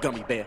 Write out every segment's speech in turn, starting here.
gummy bear.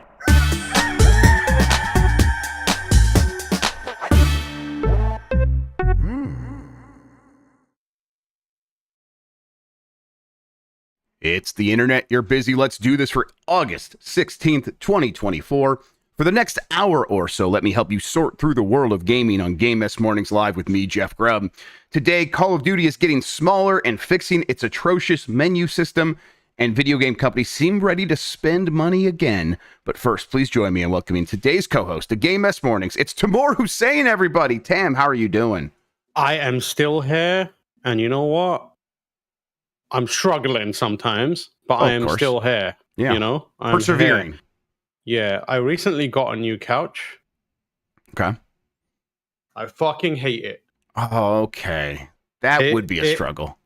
It's the internet. You're busy. Let's do this for August 16th, 2024. For the next hour or so, let me help you sort through the world of gaming on Game S Mornings Live with me, Jeff Grubb. Today, Call of Duty is getting smaller and fixing its atrocious menu system, and video game companies seem ready to spend money again. But first, please join me in welcoming today's co-host of Game S Mornings. It's Tamoor Hussain, everybody. Tam, how are you doing? I am still here, and you know what? I'm struggling sometimes, but I am still here. Yeah. You know? I'm persevering. Here. Yeah, I recently got a new couch. Okay. I fucking hate it. Okay. That would be a struggle.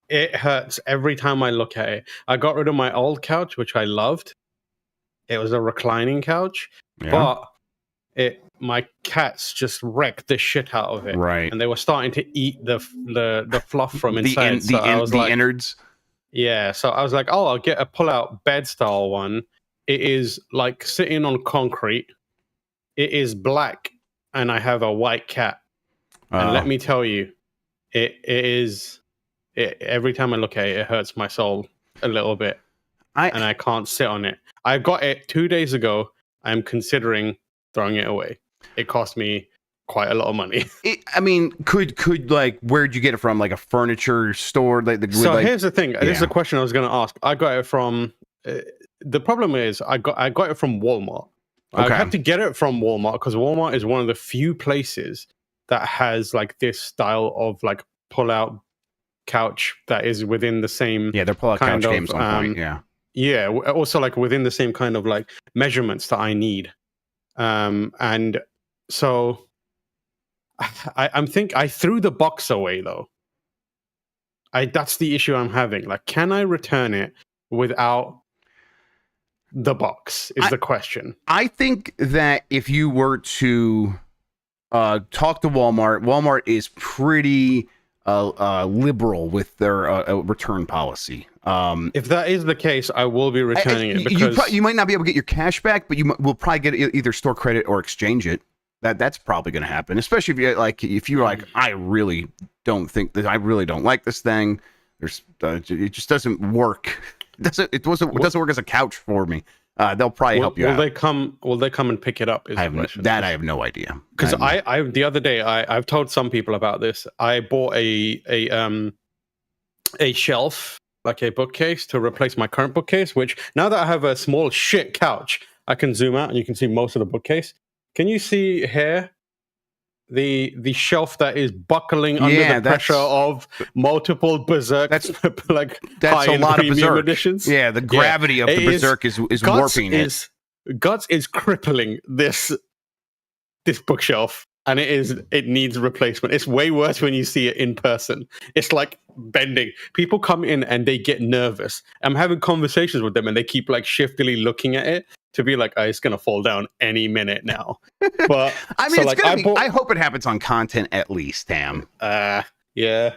It hurts every time I look at it. I got rid of my old couch, which I loved. It was a reclining couch, but my cats just wrecked the shit out of it. Right. And they were starting to eat the fluff from inside. the innards. Yeah, so I was like, oh, I'll get a pull-out bed-style one. It is like sitting on concrete. It is black, and I have a white cat. And let me tell you, it is... every time I look at it, it hurts my soul a little bit. And I can't sit on it. I got it 2 days ago. I'm considering throwing it away. It cost me quite a lot of money. Could like, where'd you get it from? Like a furniture store? Here's the thing. This is a question I was going to ask. I got it from... the problem is I got it from Walmart. Okay. I had to get it from Walmart because Walmart is one of the few places that has like this style of like pull-out couch that is within the same they're pull-out couch games on point. Yeah, also like within the same kind of like measurements that I need. And so I threw the box away though. That's the issue I'm having. Like, can I return it without the box is the question. I think that if you were to talk to Walmart is pretty liberal with their return policy. If that is the case, I will be returning it because you might not be able to get your cash back, but you will probably get either store credit or exchange it. That's probably going to happen, especially if you're like, I really don't like this thing. It just doesn't work. It doesn't work as a couch for me. They'll probably help you out. Will they come and pick it up? I have no idea. Because I the other day I've told some people about this. I bought a shelf, like a bookcase, to replace my current bookcase. Which now that I have a small shit couch, I can zoom out and you can see most of the bookcase. Can you see here the shelf that is buckling under the pressure of multiple Berserk? That's high-end a lot of Berserk editions. Yeah, the gravity of the Berserk is warping it. Guts is crippling this bookshelf, and it needs replacement. It's way worse when you see it in person. It's like bending. People come in and they get nervous. I'm having conversations with them, and they keep like shiftily looking at it to be like, it's gonna fall down any minute now. But I hope it happens on content at least, Tam. Yeah.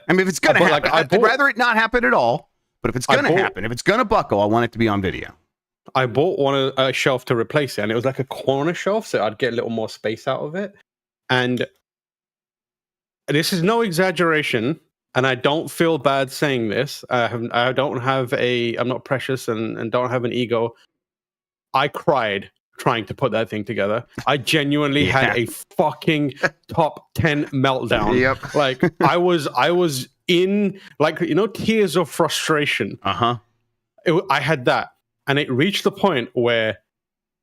I mean, if it's gonna happen, I'd rather it not happen at all. But if it's gonna happen, if it's gonna buckle, I want it to be on video. I bought a shelf to replace it, and it was like a corner shelf, so I'd get a little more space out of it. And this is no exaggeration, and I don't feel bad saying this. I'm not precious and don't have an ego. I cried trying to put that thing together. I genuinely had a fucking top 10 meltdown. Yep. Like I was in like, tears of frustration. Uh-huh. I had that. And it reached the point where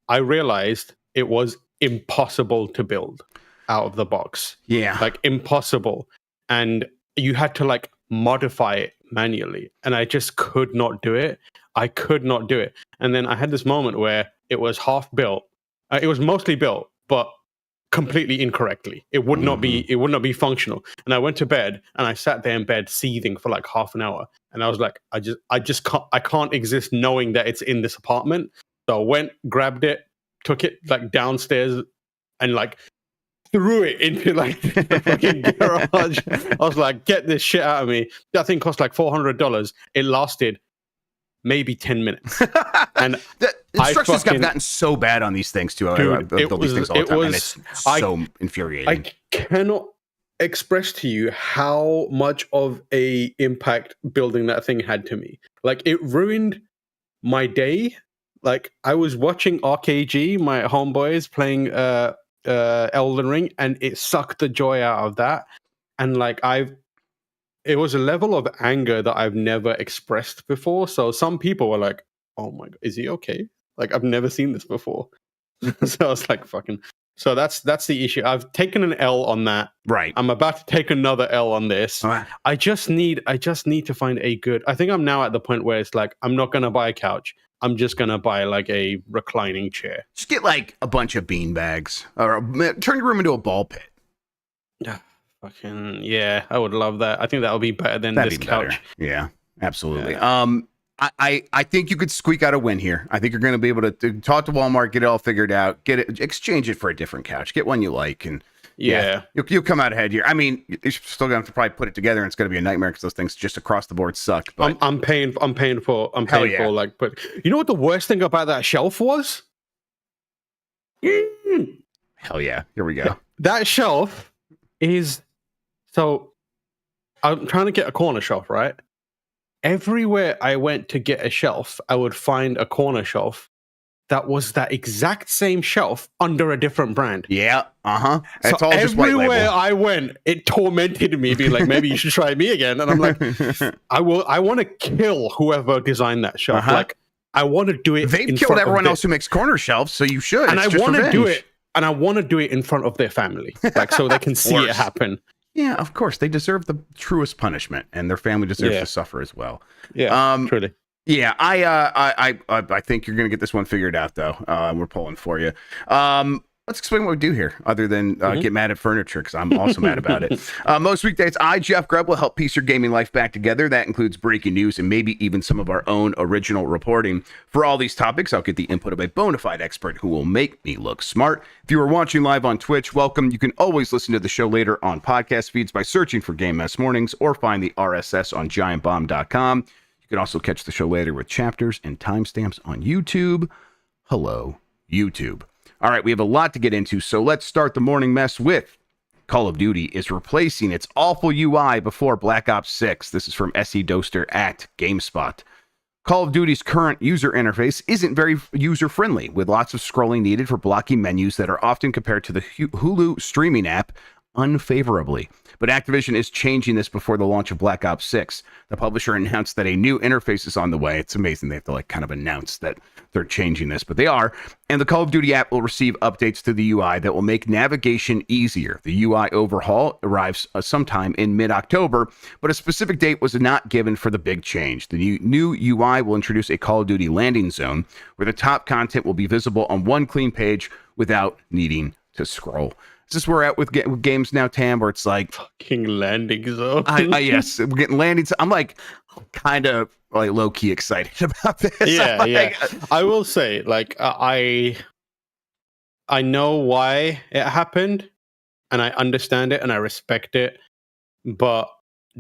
I realized it was impossible to build out of the box. Yeah. Like impossible. And you had to like modify it manually. And I just could not do it. I could not do it. And then I had this moment where it was half built. It was mostly built, but completely incorrectly. It would not be functional. And I went to bed and I sat there in bed seething for like half an hour. And I was like, I can't exist knowing that it's in this apartment. So I went, grabbed it, took it like downstairs and like threw it into like the fucking garage. I was like, get this shit out of me. That thing cost like $400. It lasted maybe 10 minutes. And Instructions have gotten so bad on these things too. Dude, I build these things all the time, and it's so infuriating. I cannot express to you how much of a impact building that thing had to me. Like, it ruined my day. Like, I was watching RKG, my homeboys playing Elden Ring, and it sucked the joy out of that. And like, it was a level of anger that I've never expressed before. So some people were like, "Oh my god, is he okay?" Like, I've never seen this before. So I was like, "Fucking." So that's the issue. I've taken an L on that. Right. I'm about to take another L on this. I just need to find a good. I think I'm now at the point where it's like, I'm not gonna buy a couch. I'm just gonna buy like a reclining chair. Just get like a bunch of bean bags, or turn your room into a ball pit. Yeah, fucking yeah. I would love that. I think that would be better than this couch. Better. Yeah, absolutely. Yeah. I think you could squeak out a win here. I think you're going to be able to talk to Walmart, get it all figured out, exchange it for a different couch, get one you like, and you'll come out ahead here. I mean, you're still going to have to probably put it together, and it's going to be a nightmare because those things just across the board suck. But I'm paying for like. But you know what the worst thing about that shelf was? Hell yeah! Here we go. That shelf is so. I'm trying to get a corner shelf, right? Everywhere I went to get a shelf, I would find a corner shelf that was that exact same shelf under a different brand. Yeah, It's so all just white label. Everywhere I went, it tormented me, being like, maybe you should try me again. And I'm like, I want to kill whoever designed that shelf. Like, I want to do it. They've killed everyone else who makes corner shelves, so you should. And I want to do it. And I want to do it in front of their family, like, so they can see it happen. Yeah, of course. They deserve the truest punishment, and their family deserves to suffer as well. Yeah, truly. Yeah, I think you're going to get this one figured out, though. We're pulling for you. Let's explain what we do here, other than get mad at furniture, because I'm also mad about it. Most weekdays, Jeff Grubb, will help piece your gaming life back together. That includes breaking news and maybe even some of our own original reporting. For all these topics, I'll get the input of a bona fide expert who will make me look smart. If you are watching live on Twitch, welcome. You can always listen to the show later on podcast feeds by searching for Game Mess Mornings, or find the RSS on giantbomb.com. You can also catch the show later with chapters and timestamps on YouTube. Hello, YouTube. All right, we have a lot to get into, so let's start the morning mess with Call of Duty is replacing its awful UI before Black Ops 6. This is from S.E. Doster at GameSpot. Call of Duty's current user interface isn't very user-friendly, with lots of scrolling needed for blocky menus that are often compared to the Hulu streaming app unfavorably. But Activision is changing this before the launch of Black Ops 6. The publisher announced that a new interface is on the way. It's amazing they have to kind of announce that they're changing this, but they are. And the Call of Duty app will receive updates to the UI that will make navigation easier. The UI overhaul arrives sometime in mid-October, but a specific date was not given for the big change. The new UI will introduce a Call of Duty landing zone where the top content will be visible on one clean page without needing to scroll. Is this where we're at with games now, Tam, where it's like fucking landing zone? Yes, we're getting landing. I'm like kind of like low key excited about this. Yeah. I will say, like, I know why it happened, and I understand it, and I respect it. But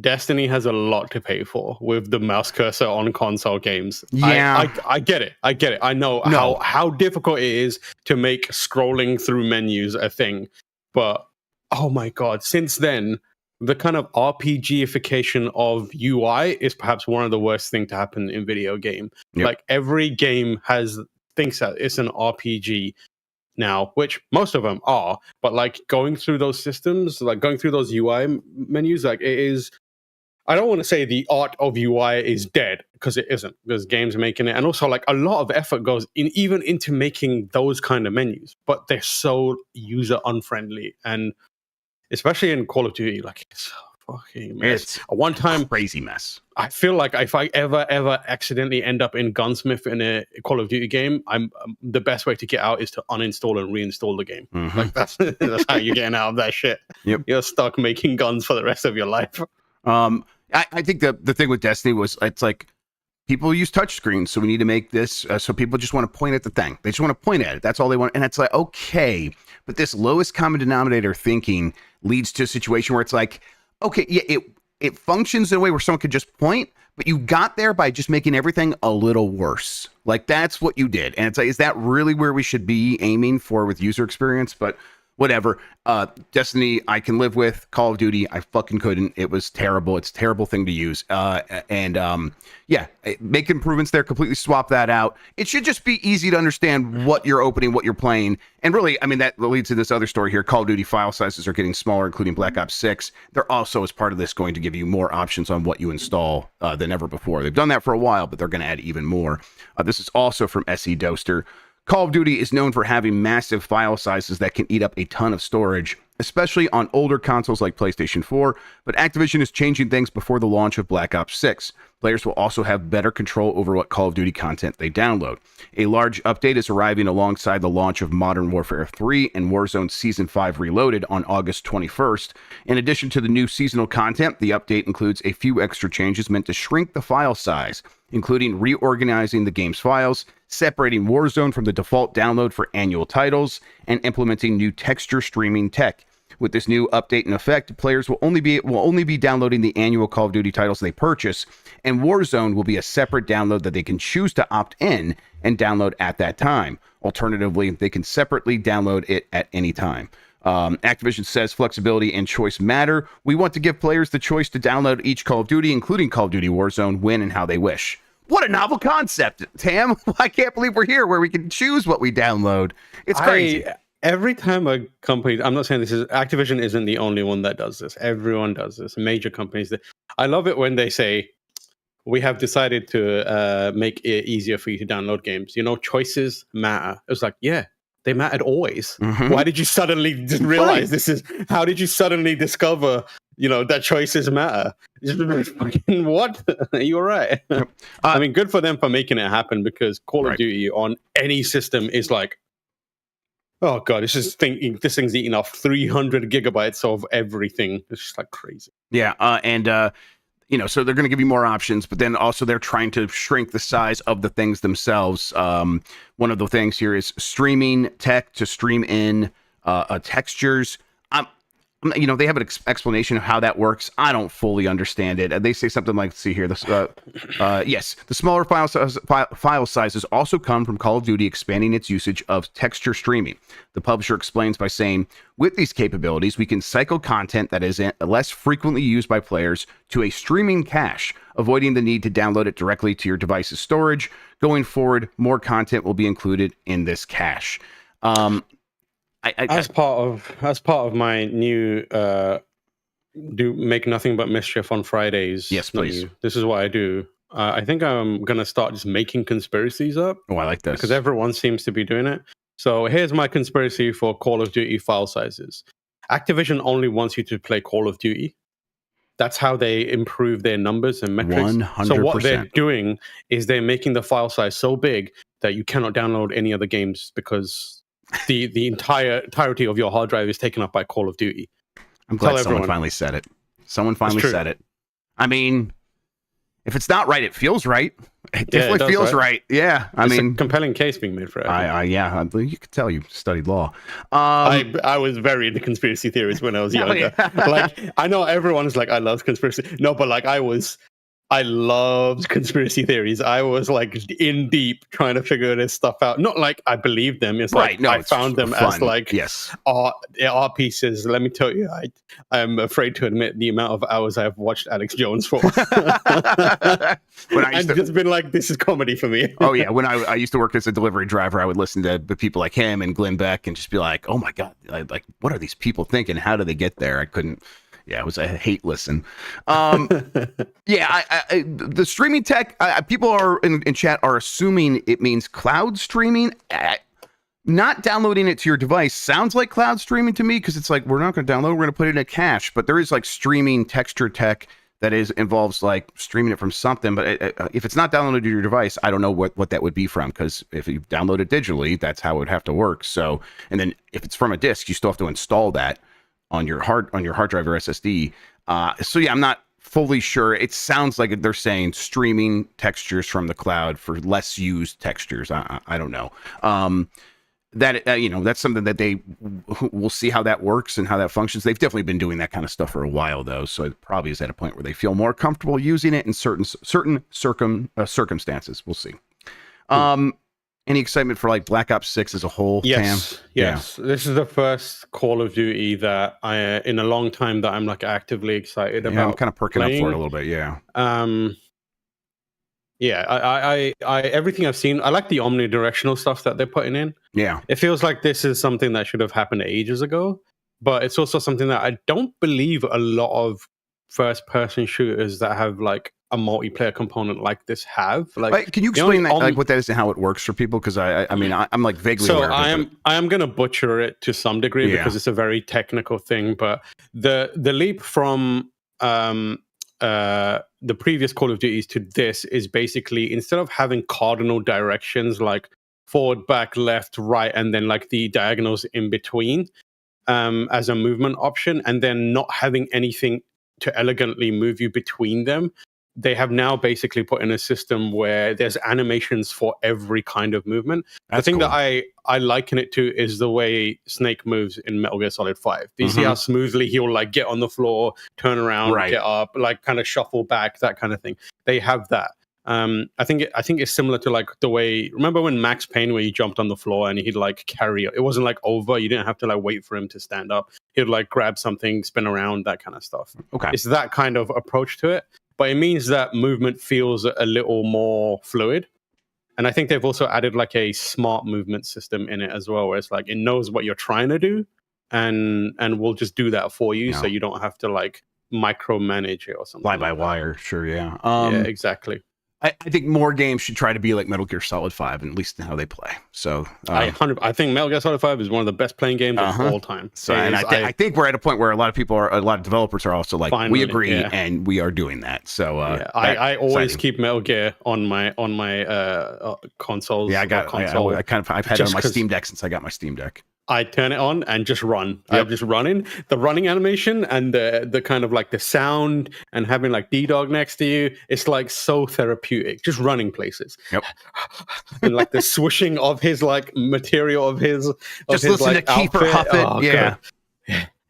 Destiny has a lot to pay for with the mouse cursor on console games. Yeah, I get it. I know how difficult it is to make scrolling through menus a thing. But, oh my God, since then, the kind of RPGification of UI is perhaps one of the worst things to happen in video game. Yep. Like, every game thinks that it's an RPG now, which most of them are. But, like, going through those systems, like going through those UI menus, like, it is... I don't want to say the art of UI is dead, because it isn't. There's games making it. And also, like, a lot of effort goes even into making those kind of menus. But they're so user unfriendly. And especially in Call of Duty, like, it's a fucking mess. It's one time, crazy mess. I feel like if I ever accidentally end up in Gunsmith in a Call of Duty game, the best way to get out is to uninstall and reinstall the game. Mm-hmm. Like, that's how you're getting out of that shit. Yep. You're stuck making guns for the rest of your life. I think the thing with Destiny was, it's like, people use touchscreens, so we need to make this so people just want to point at the thing. They just want to point at it. That's all they want. And it's like, okay, but this lowest common denominator thinking leads to a situation where it's like, okay, yeah, it functions in a way where someone could just point, but you got there by just making everything a little worse. Like, that's what you did. And it's like, is that really where we should be aiming for with user experience? But whatever. Destiny, I can live with. Call of Duty, I fucking couldn't. It was terrible. It's a terrible thing to use. Yeah, make improvements there. Completely swap that out. It should just be easy to understand what you're opening, what you're playing. And really, I mean, that leads to this other story here. Call of Duty file sizes are getting smaller, including Black Ops 6. They're also, as part of this, going to give you more options on what you install than ever before. They've done that for a while, but they're going to add even more. This is also from SE Doster. Call of Duty is known for having massive file sizes that can eat up a ton of storage, especially on older consoles like PlayStation 4, but Activision is changing things before the launch of Black Ops 6. Players will also have better control over what Call of Duty content they download. A large update is arriving alongside the launch of Modern Warfare 3 and Warzone Season 5 Reloaded on August 21st. In addition to the new seasonal content, the update includes a few extra changes meant to shrink the file size, including reorganizing the game's files, separating Warzone from the default download for annual titles, and implementing new texture streaming tech. With this new update in effect, players will only be downloading the annual Call of Duty titles they purchase, and Warzone will be a separate download that they can choose to opt in and download at that time. Alternatively, they can separately download it at any time. Activision says flexibility and choice matter. We want to give players the choice to download each Call of Duty, including Call of Duty Warzone, when and how they wish. What a novel concept, Tam. I can't believe we're here where we can choose what we download. It's crazy. Every time a company, I'm not saying this is, Activision isn't the only one that does this. Everyone does this. Major companies. I love it when they say, we have decided to make it easier for you to download games. You know, choices matter. It was like, yeah, they mattered always. Mm-hmm. Why did you suddenly realize this is, how did you suddenly discover, you know, that choices matter? What? You're right. I mean, good for them for making it happen, because Call of Duty on any system is like, oh god, this thing's eating off 300 gigabytes of everything. It's just like crazy. Yeah, you know, so they're going to give you more options, but then also they're trying to shrink the size of the things themselves. One of the things here is streaming tech to stream in textures. You know, they have an explanation of how that works. I don't fully understand it. They say something like, let's see here, this, yes, the smaller file sizes also come from Call of Duty expanding its usage of texture streaming. The publisher explains by saying, with these capabilities, we can cycle content that is less frequently used by players to a streaming cache, avoiding the need to download it directly to your device's storage. Going forward, more content will be included in this cache. As part of my new do make nothing but mischief on Fridays. Yes, please. This is what I do. I think I'm gonna start just making conspiracies up. Oh, I like this because everyone seems to be doing it. So here's my conspiracy for Call of Duty file sizes. Activision only wants you to play Call of Duty. That's how they improve their numbers and metrics. 100%. So what they're doing is they're making the file size so big that you cannot download any other games, because the entirety of your hard drive is taken up by Call of Duty. I'm glad someone finally said it. Someone finally said it. I mean, if it's not right, it feels right. It definitely feels right. Yeah, I mean, a compelling case being made for it. Yeah, you could tell you studied law. I was very into conspiracy theories when I was younger. Like, I know everyone's like, I love conspiracy. No, but like I loved conspiracy theories. I was like in deep trying to figure this stuff out. Not like I believed them. It's like I found them fun. As like art pieces. Let me tell you, I'm afraid to admit the amount of hours I've watched Alex Jones for. I've just been like, this is comedy for me. Oh yeah, when I used to work as a delivery driver, I would listen to people like him and Glenn Beck and just be like, oh my god, like what are these people thinking? How do they get there? I couldn't. Yeah, it was a hate listen. Yeah, the streaming tech, people are in chat are assuming it means cloud streaming. Not downloading it to your device sounds like cloud streaming to me, because it's like, we're not going to download, we're going to put it in a cache. But there is like streaming texture tech that involves like streaming it from something. But if it's not downloaded to your device, I don't know what that would be from, because if you download it digitally, that's how it would have to work. So, and then if it's from a disk, you still have to install that on your hard drive or SSD. So yeah, I'm not fully sure. It sounds like they're saying streaming textures from the cloud for less used textures. I don't know. that that's something that we'll see how that works and how that functions. They've definitely been doing that kind of stuff for a while though, so it probably is at a point where they feel more comfortable using it in certain circumstances. We'll see. Any excitement for like Black Ops 6 as a whole? Yes. Tam? This is the first Call of Duty that I in a long time that I'm like actively excited about. I'm kind of perking up for it a little bit. I everything I've seen, I like the omnidirectional stuff that they're putting in. Yeah. It feels like this is something that should have happened ages ago, but it's also something that I don't believe a lot of first-person shooters that have like a multiplayer component like this have. Like, can you explain that, like what that is and how it works for people? Because I'm like vaguely aware of it. I am going to butcher it to some degree because it's a very technical thing. But the leap from the previous Call of Duties to this is basically, instead of having cardinal directions like forward, back, left, right, and then like the diagonals in between as a movement option, and then not having anything to elegantly move you between them, they have now basically put in a system where there's animations for every kind of movement. The thing that I liken it to is the way Snake moves in Metal Gear Solid 5. Do you see how smoothly he'll like get on the floor, turn around, get up, like kind of shuffle back, that kind of thing? They have that. I think it's similar to like the way, remember when Max Payne, where he jumped on the floor and he'd like carry it wasn't like over, you didn't have to like wait for him to stand up, he'd like grab something, spin around, that kind of stuff. It's that kind of approach to it, but it means that movement feels a little more fluid. And I think they've also added like a smart movement system in it as well, where it's like it knows what you're trying to do and will just do that for you, so you don't have to like micromanage it or something. Fly by wire, sure, yeah. Yeah, exactly. I think more games should try to be like Metal Gear Solid 5, at least in how they play. So I think Metal Gear Solid 5 is one of the best playing games of all time. So, and I think we're at a point where a lot of developers are also like, finally, we agree, and we are doing that. So I always keep Metal Gear on my consoles. Yeah, I've had it on my Steam Deck since I got my Steam Deck. I turn it on and just run. I'm just running. The running animation and the kind of like the sound and having like D-Dog next to you, it's like so therapeutic. Just running places. Yep. And like the swooshing of his like material of his just listen like, to Kiefer Huffett. God.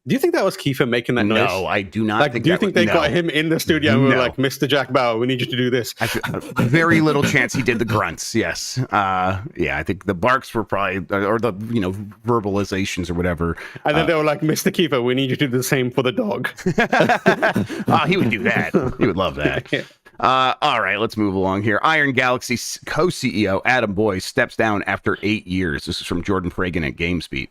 Do you think that was Kiefer making that noise? No, I do not. Like, do you think they got him in the studio and were like, Mr. Jack Bauer, we need you to do this? Very little chance he did the grunts. Yes. I think the barks were probably, or the verbalizations or whatever. And then they were like, Mr. Kiefer, we need you to do the same for the dog. He would do that. He would love that. All right, let's move along here. Iron Galaxy co-CEO Adam Boyes steps down after 8 years. This is from Jordan Fragan at GamesBeat.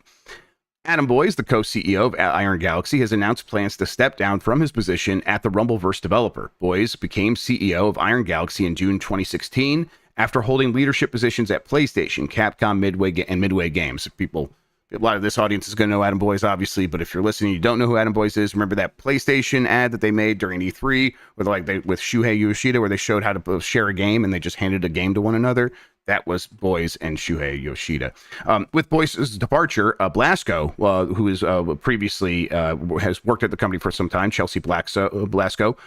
Adam Boyes, the co-CEO of Iron Galaxy, has announced plans to step down from his position at the Rumbleverse developer. Boyes became CEO of Iron Galaxy in June 2016 after holding leadership positions at PlayStation, Capcom, Midway Games. A lot of this audience is going to know Adam Boyes, obviously, but if you're listening and you don't know who Adam Boyes is, remember that PlayStation ad that they made during E3 with Shuhei Yoshida, where they showed how to share a game and they just handed a game to one another? That was Boyes and Shuhei Yoshida. With Boyes' departure, Blasco, who is previously has worked at the company for some time, Chelsea Blasco,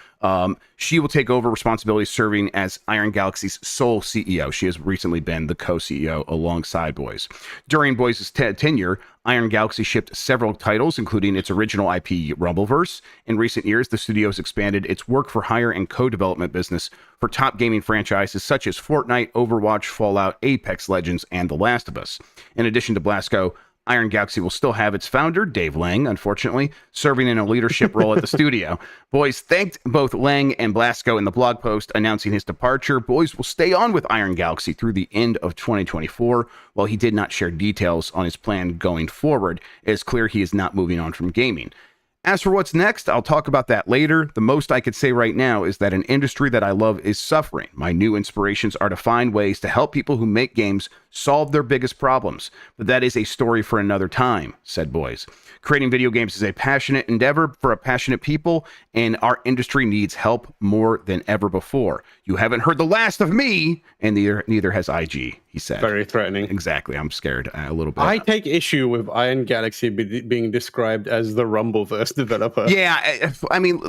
she will take over responsibility serving as Iron Galaxy's sole CEO. She has recently been the co-CEO alongside Boyes. During Boyes' tenure, Iron Galaxy shipped several titles, including its original IP, Rumbleverse. In recent years, the studio has expanded its work-for-hire and co-development business for top gaming franchises such as Fortnite, Overwatch, Fallout, Apex Legends, and The Last of Us. In addition to Blasco, Iron Galaxy will still have its founder, Dave Lang, unfortunately, serving in a leadership role at the studio. Boyes thanked both Lang and Blasco in the blog post announcing his departure. Boyes will stay on with Iron Galaxy through the end of 2024. While he did not share details on his plan going forward, it is clear he is not moving on from gaming. As for what's next, I'll talk about that later. The most I could say right now is that an industry that I love is suffering. My new inspirations are to find ways to help people who make games solve their biggest problems. But that is a story for another time, said Boyes. Creating video games is a passionate endeavor for a passionate people, and our industry needs help more than ever before. You haven't heard the last of me, and neither has IG, he said. Very threatening. Exactly. I'm scared a little bit. I take issue with Iron Galaxy being described as the Rumbleverse developer. Yeah, I mean,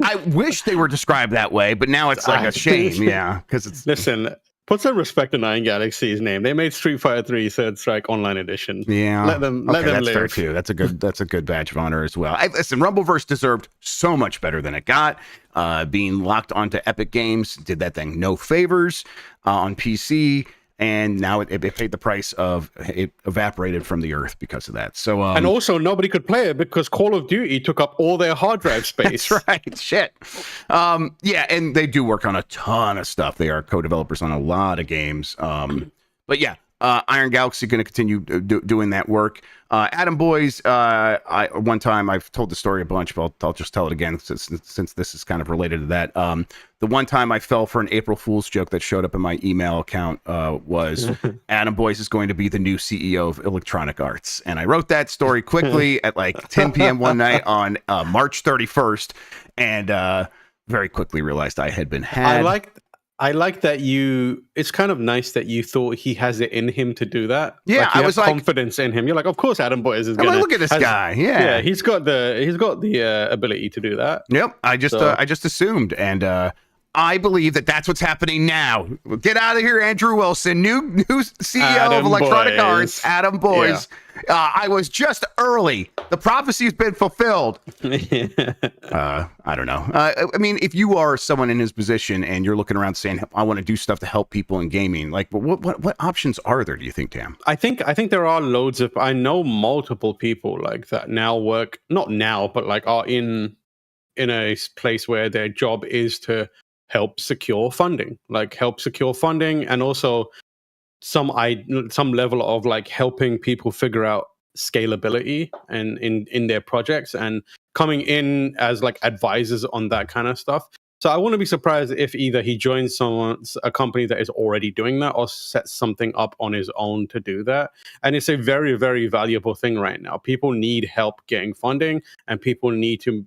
I wish they were described that way, but now it's like a shame. Yeah, because it's... Listen, Put some respect on Iron Galaxy's name. They made Street Fighter 3 Third Strike Online Edition. Yeah, let them that's live. Fair too. That's a good badge of honor as well. Listen, Rumbleverse deserved so much better than it got. Being locked onto Epic Games did that thing no favors on PC. And now it paid the price of it evaporated from the earth because of that. So and also nobody could play it because Call of Duty took up all their hard drive space. That's right. Shit. Yeah, and they do work on a ton of stuff. They are co-developers on a lot of games. But yeah, Iron Galaxy going to continue doing that work. Adam Boys, one time I've told the story a bunch, but I'll just tell it again since this is kind of related to that. The one time I fell for an April Fool's joke that showed up in my email account was Adam Boys is going to be the new CEO of Electronic Arts. And I wrote that story quickly at like 10 p.m. one night on March 31st and very quickly realized I had been had. I like that it's kind of nice that you thought he has it in him to do that. Yeah, I was confidence in him. You're like, of course Adam Boys is going to look at this guy. Yeah, he's got the ability to do that. Yep. I just assumed. And I believe that's what's happening now. Get out of here, Andrew Wilson, new CEO of Electronic Arts, Adam Boys. Yeah. I was just early. The prophecy's been fulfilled. I don't know. I mean, if you are someone in his position and you're looking around saying, I want to do stuff to help people in gaming, like what options are there, do you think, Tam? I think there are loads of, I know multiple people like that now work, not now, but like are in a place where their job is to help secure funding, and also some level of like helping people figure out scalability and in their projects and coming in as like advisors on that kind of stuff. So I wouldn't be surprised if either he joins a company that is already doing that or sets something up on his own to do that. And it's a very, very valuable thing right now. People need help getting funding and people need to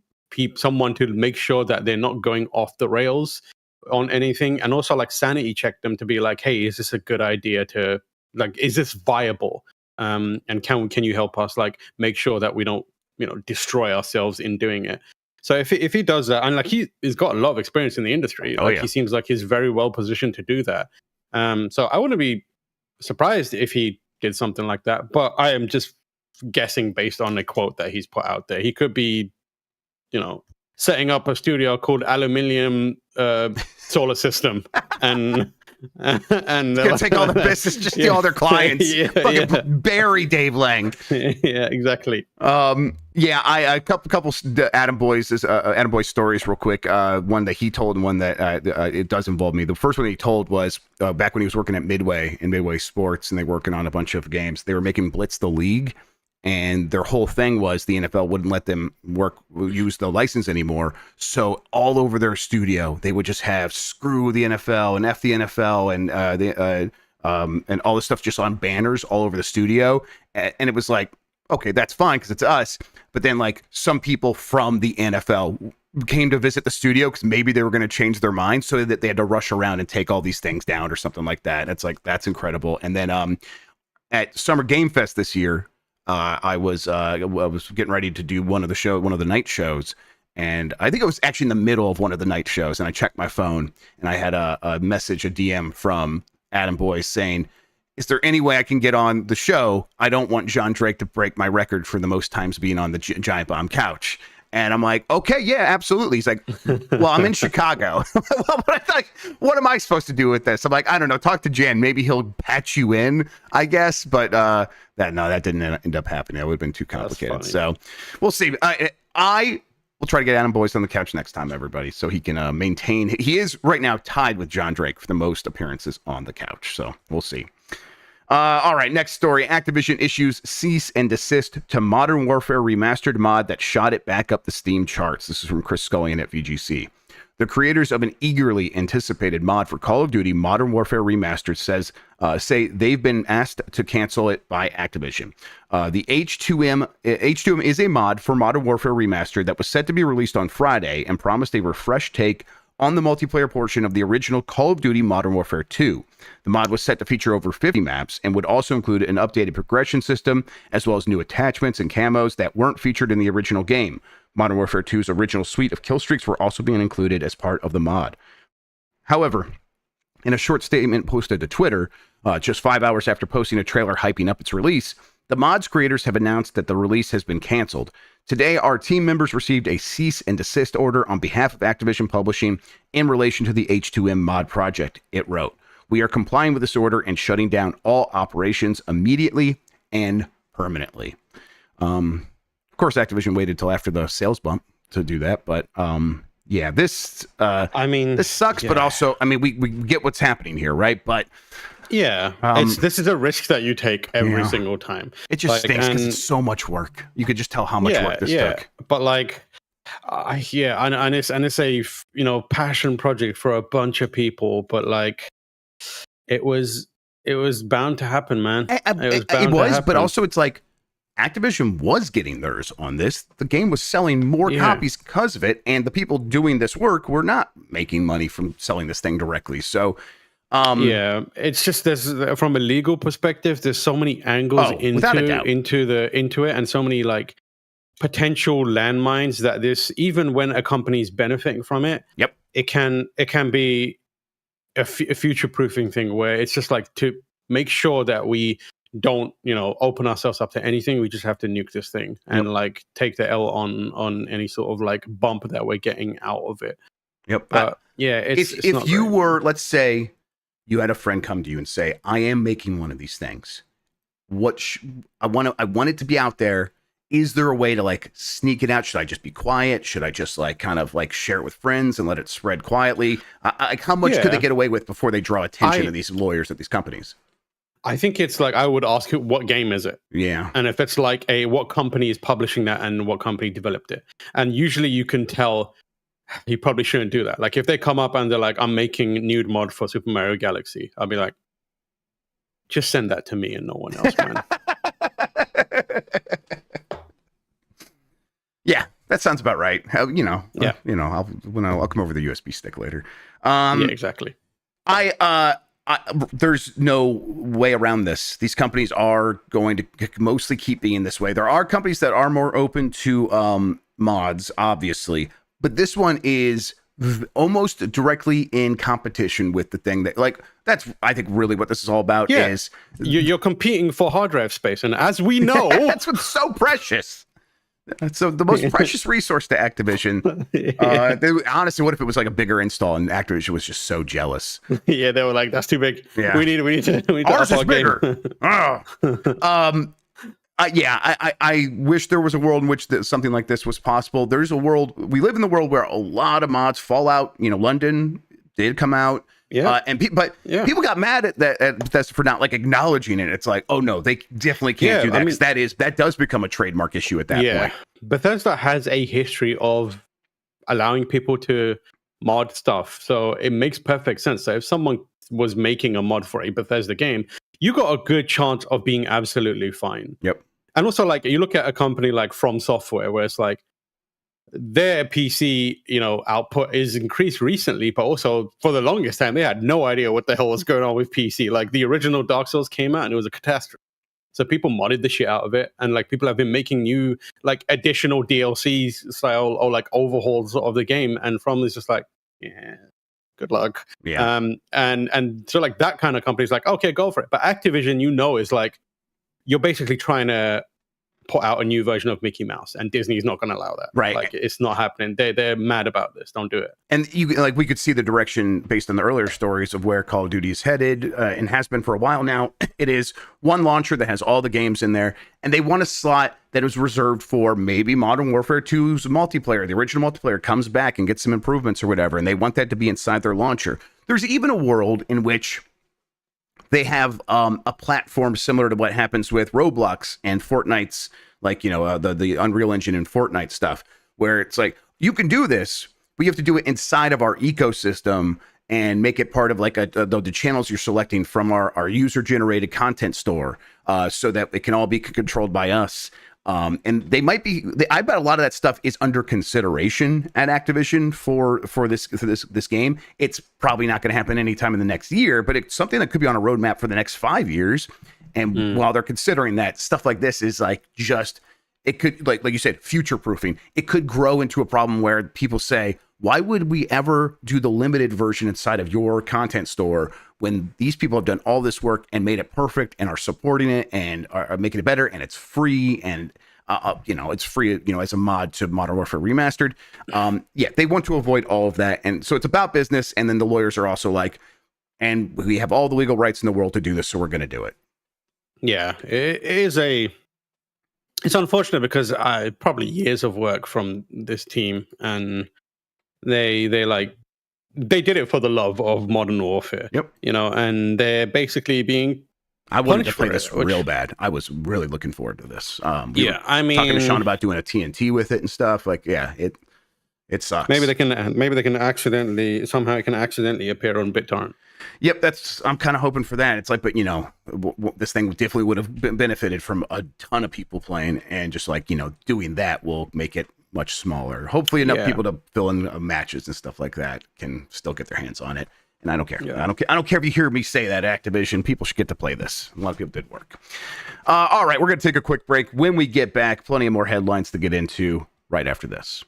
someone to make sure that they're not going off the rails on anything, and also like sanity check them to be like, hey, is this a good idea to like, is this viable? And can you help us like make sure that we don't destroy ourselves in doing it? So if he does that, and like he's got a lot of experience in the industry, he seems like he's very well positioned to do that. So I wouldn't be surprised if he did something like that, but I am just guessing based on a quote that he's put out there. He could be setting up a studio called Aluminium Solar System, and gonna take all the business, just steal all their clients. Bury Dave Lang. Yeah, exactly. A couple Adam Boys stories real quick. One that he told and one that it does involve me. The first one he told was back when he was working at Midway Sports, and they were working on a bunch of games. They were making Blitz the League. And their whole thing was the NFL wouldn't let them use the license anymore. So all over their studio, they would just have screw the NFL and F the NFL and all this stuff just on banners all over the studio. And it was like, okay, that's fine because it's us. But then like some people from the NFL came to visit the studio because maybe they were going to change their mind, so that they had to rush around and take all these things down or something like that. And it's like, that's incredible. And then at Summer Game Fest this year, I was getting ready to do one of the night shows, and I think it was actually in the middle of one of the night shows, and I checked my phone, and I had a DM from Adam Boys saying, is there any way I can get on the show? I don't want John Drake to break my record for the most times being on the Giant Bomb couch. And I'm like, okay, yeah, absolutely. He's like, well, I'm in Chicago. What am I supposed to do with this? I'm like, I don't know. Talk to Jen. Maybe he'll patch you in, I guess. But that didn't end up happening. That would have been too complicated. So we'll see. I will try to get Adam Boys on the couch next time, everybody, so he can maintain. He is right now tied with John Drake for the most appearances on the couch. So we'll see. All right, next story. Activision issues cease and desist to Modern Warfare Remastered mod that shot it back up the Steam charts. This is from Chris Scullion at VGC. The creators of an eagerly anticipated mod for Call of Duty Modern Warfare Remastered say they've been asked to cancel it by Activision. The H2M is a mod for Modern Warfare Remastered that was set to be released on Friday and promised a refreshed take on the multiplayer portion of the original Call of Duty Modern Warfare 2. The mod was set to feature over 50 maps and would also include an updated progression system, as well as new attachments and camos that weren't featured in the original game. Modern Warfare 2's original suite of kill streaks were also being included as part of the mod. However, In a short statement posted to Twitter, just 5 hours after posting a trailer hyping up its release, the mod's creators have announced that the release has been canceled. Today, our team members received a cease and desist order on behalf of Activision Publishing in relation to the H2M mod project, it wrote. We are complying with this order and shutting down all operations immediately and permanently. Of course, Activision waited till after the sales bump to do that, but yeah, this this sucks, but also, I mean, we get what's happening here, right? But yeah, this is a risk that you take every single time. It just stinks because it's so much work. You could just tell how much work this took. But like, and it's a passion project for a bunch of people, but like, it was bound to happen, man. It was, but also it's like Activision was getting theirs on this. The game was selling more copies because of it, and the people doing this work were not making money from selling this thing directly. So, it's just from a legal perspective, there's so many angles into it, and so many like potential landmines that this, even when a company is benefiting from it, it can be a future-proofing thing where it's just like to make sure that we don't open ourselves up to anything. We just have to nuke this thing and like take the L on any sort of like bump that we're getting out of it. But if you were, let's say you had a friend come to you and say, I am making one of these things, I want it to be out there. Is there a way to like sneak it out? Should I just be quiet? Should I just like kind of like share it with friends and let it spread quietly? Like how much could they get away with before they draw attention to these lawyers at these companies? I think it's like, I would ask you, what game is it? Yeah. And if it's like what company is publishing that and what company developed it. And usually you can tell you probably shouldn't do that. Like if they come up and they're like, I'm making nude mod for Super Mario Galaxy, I'll be like, just send that to me and no one else, man. Yeah, that sounds about right. I'll come over the USB stick later. Yeah, exactly. There's no way around this. These companies are going to mostly keep being this way. There are companies that are more open to mods, obviously, but this one is almost directly in competition with the thing that, like, that's, I think, really what this is all about. Is you're competing for hard drive space, and as we know, that's what's so precious. So the most precious resource to Activision. Honestly, what if it was like a bigger install and Activision was just so jealous? Yeah, they were like, "That's too big. Yeah. We need to ours is bigger." I wish there was a world in which something like this was possible. There's a world, we live in the world where a lot of mods, Fallout, London did come out. Yeah, people got mad at Bethesda for not like acknowledging it. It's like, oh no, they definitely can't do that. That does become a trademark issue at that point. Bethesda has a history of allowing people to mod stuff, so it makes perfect sense. So if someone was making a mod for a Bethesda game, you got a good chance of being absolutely fine. Yep. And also, like, you look at a company like From Software, where it's like, their PC, output is increased recently, but also for the longest time, they had no idea what the hell was going on with PC. Like the original Dark Souls came out and it was a catastrophe. So people modded the shit out of it. And like people have been making new, like additional DLCs style or like overhauls of the game. And From is just like, good luck. Yeah. And so like that kind of company is like, okay, go for it. But Activision, is like, you're basically trying to put out a new version of Mickey Mouse, and Disney's not going to allow that. Right. Like it's not happening. They're mad about this. Don't do it. And we could see the direction based on the earlier stories of where Call of Duty is headed, and has been for a while now. It is one launcher that has all the games in there, and they want a slot that is reserved for maybe Modern Warfare 2's multiplayer. The original multiplayer comes back and gets some improvements or whatever, and they want that to be inside their launcher. There's even a world in which they have a platform similar to what happens with Roblox and Fortnite's, like, the Unreal Engine and Fortnite stuff, where it's like, you can do this, but you have to do it inside of our ecosystem and make it part of like the channels you're selecting from our user-generated content store, so that it can all be controlled by us. And I bet a lot of that stuff is under consideration at Activision for this game. It's probably not going to happen anytime in the next year, but it's something that could be on a roadmap for the next 5 years. And while they're considering that, stuff like this is like it could, like you said, future proofing. It could grow into a problem where people say, Why would we ever do the limited version inside of your content store when these people have done all this work and made it perfect and are supporting it and are making it better, and it's free and it's free, as a mod to Modern Warfare Remastered. They want to avoid all of that. And so it's about business. And then the lawyers are also like, and we have all the legal rights in the world to do this, so we're going to do it. Yeah, it's unfortunate because I probably years of work from this team, and they did it for the love of Modern Warfare. Yep. And they're basically being I wanted to punished play for this it, which- real bad. I was really looking forward to this. I mean, talking to Sean about doing a TNT with it and stuff. Like, yeah, it sucks. maybe they can somehow it can accidentally appear on BitTorrent. Yep, I'm kind of hoping for that. It's like, but this thing definitely would have benefited from a ton of people playing, and just like doing that will make it much smaller. Hopefully, enough people to fill in matches and stuff like that can still get their hands on it. And I don't care. Yeah. I don't care if you hear me say that, Activision. People should get to play this. A lot of people did work. All right, we're going to take a quick break. When we get back, plenty of more headlines to get into right after this.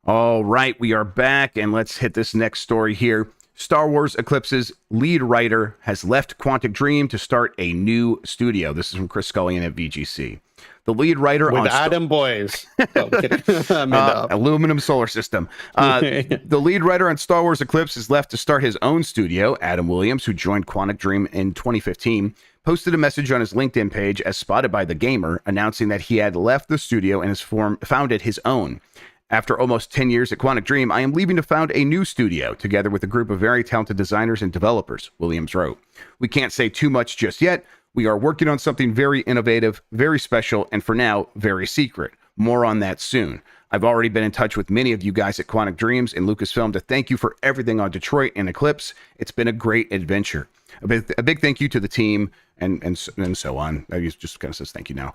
All right, we are back, and let's hit this next story here. Star Wars Eclipse's lead writer has left Quantic Dream to start a new studio. This is from Chris Scullion at VGC. The lead writer with Adam Boyes. Oh, I'm kidding. Aluminum Solar System. The lead writer on Star Wars Eclipse is left to start his own studio. Adam Williams, who joined Quantic Dream in 2015, posted a message on his LinkedIn page as spotted by The Gamer, announcing that he had left the studio and has founded his own. After almost 10 years at Quantic Dream, I am leaving to found a new studio, together with a group of very talented designers and developers, Williams wrote. We can't say too much just yet. We are working on something very innovative, very special, and for now, very secret. More on that soon. I've already been in touch with many of you guys at Quantic Dreams and Lucasfilm to thank you for everything on Detroit and Eclipse. It's been a great adventure. A big thank you to the team, and so on. I just kind of says thank you now.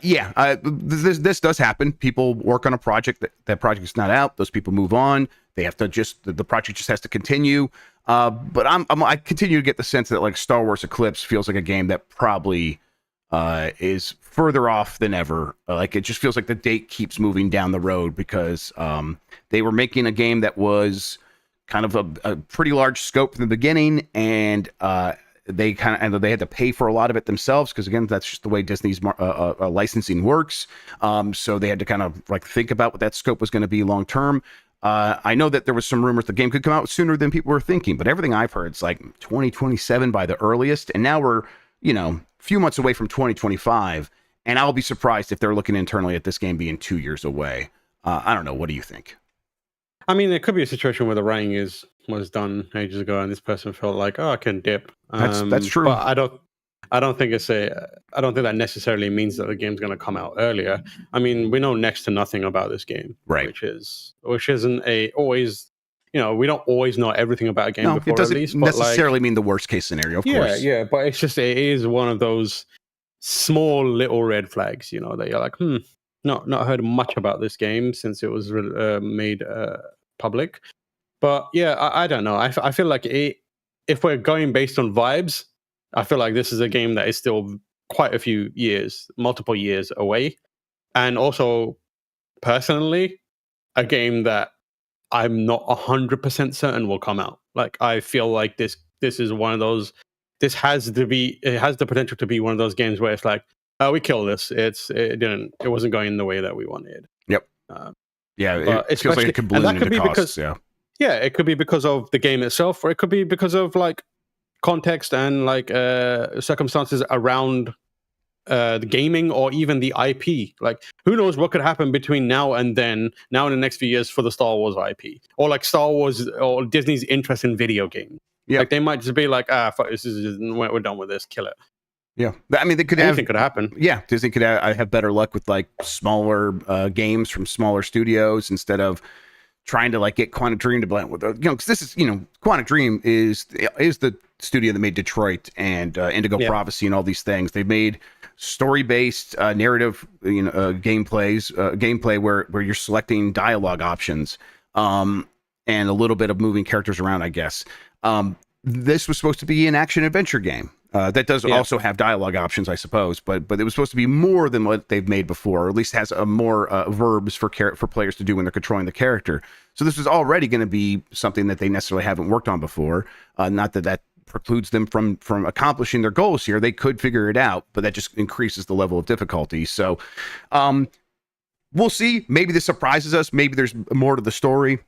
This does happen. People work on a project, that project is not out. Those people move on. They have to the project just has to continue. But I continue to get the sense that like Star Wars Eclipse feels like a game that probably is further off than ever. Like it just feels like the date keeps moving down the road because they were making a game that was kind of a pretty large scope from the beginning, and they had to pay for a lot of it themselves because again that's just the way Disney's licensing works. So they had to kind of like think about what that scope was going to be long term. I know that there was some rumors the game could come out sooner than people were thinking, but everything I've heard is like 2027 by the earliest, and now we're a few months away from 2025, and I'll be surprised if they're looking internally at this game being 2 years away. I don't know. What do you think? I mean, there could be a situation where the writing was done ages ago, and this person felt like, oh, I can dip. That's true. But I don't think that necessarily means that the game's going to come out earlier. I mean, we know next to nothing about this game, right? Which isn't always. We don't always know everything about a game before it doesn't release. Necessarily mean the worst case scenario, of course. Yeah, but it is one of those small little red flags, that you're like, not heard much about this game since it was made public. But yeah, I don't know. I feel like if we're going based on vibes, I feel like this is a game that is still quite a few years, multiple years away. And also, personally, a game that I'm not 100% certain will come out. Like, I feel like this is one of those, it has the potential to be one of those games where it's like, oh, we killed this. It wasn't going the way that we wanted. Yep. It feels like it could balloon into costs. It could be because of the game itself, or it could be because of like context and like circumstances around the gaming or even the IP. Like, who knows what could happen between now and then, now in the next few years for the Star Wars IP, or like Star Wars or Disney's interest in video games. Yeah, like they might just be like, fuck, we're done with this, kill it. Yeah, I mean, anything could happen. Yeah, Disney could have better luck with like smaller games from smaller studios instead of trying to like get Quantic Dream to blend with because this is Quantic Dream is the studio that made Detroit and Indigo Prophecy and all these things. They've made story-based narrative gameplay where you're selecting dialogue options and a little bit of moving characters around, I guess. This was supposed to be an action adventure game. That does also have dialogue options, I suppose, but it was supposed to be more than what they've made before, or at least has a more verbs for players to do when they're controlling the character. So this was already going to be something that they necessarily haven't worked on before. Not that precludes them from accomplishing their goals here. They could figure it out, but that just increases the level of difficulty. So we'll see. Maybe this surprises us. Maybe there's more to the story.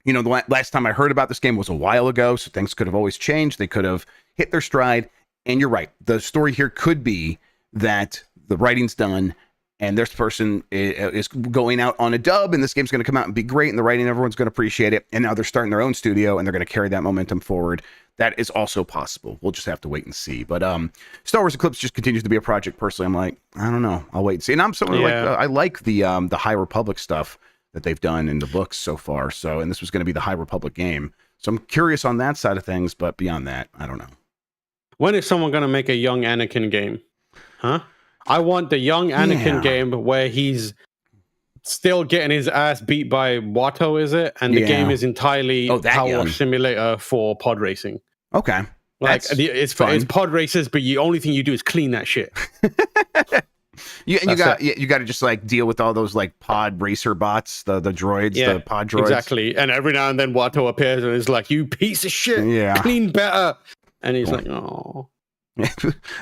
You know, the last time I heard about this game was a while ago, so things could have always changed. They could have hit their stride. And you're right. The story here could be that the writing's done and this person is going out on a dub and this game's going to come out and be great and the writing, everyone's going to appreciate it. And now they're starting their own studio and they're going to carry that momentum forward. That is also possible. We'll just have to wait and see. But Star Wars Eclipse just continues to be a project. Personally, I'm like, I don't know. I'll wait and see. And I'm someone I like the High Republic stuff that they've done in the books so far. So, and this was going to be the High Republic game. So I'm curious on that side of things, but beyond that, I don't know. When is someone going to make a young Anakin game? Huh? I want the young Anakin game where he's still getting his ass beat by Watto, is it? And the game is entirely Power Wash Simulator for pod racing. Okay. Like, it's pod races, but the only thing you do is clean that shit. You got to just like deal with all those like pod racer bots, the droids, the pod droids. Exactly. And every now and then Watto appears and is like, "You piece of shit, clean better." And he's like, "Oh."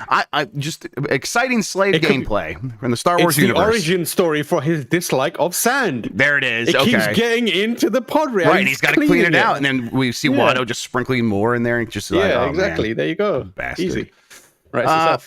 I just exciting slave gameplay from the Star Wars universe. The origin story for his dislike of sand. There it is. It keeps getting into the pod race. Right, and he's got to clean it out, and then we see Watto just sprinkling more in there, and just exactly. Man. There you go. Bastard. Easy. Right.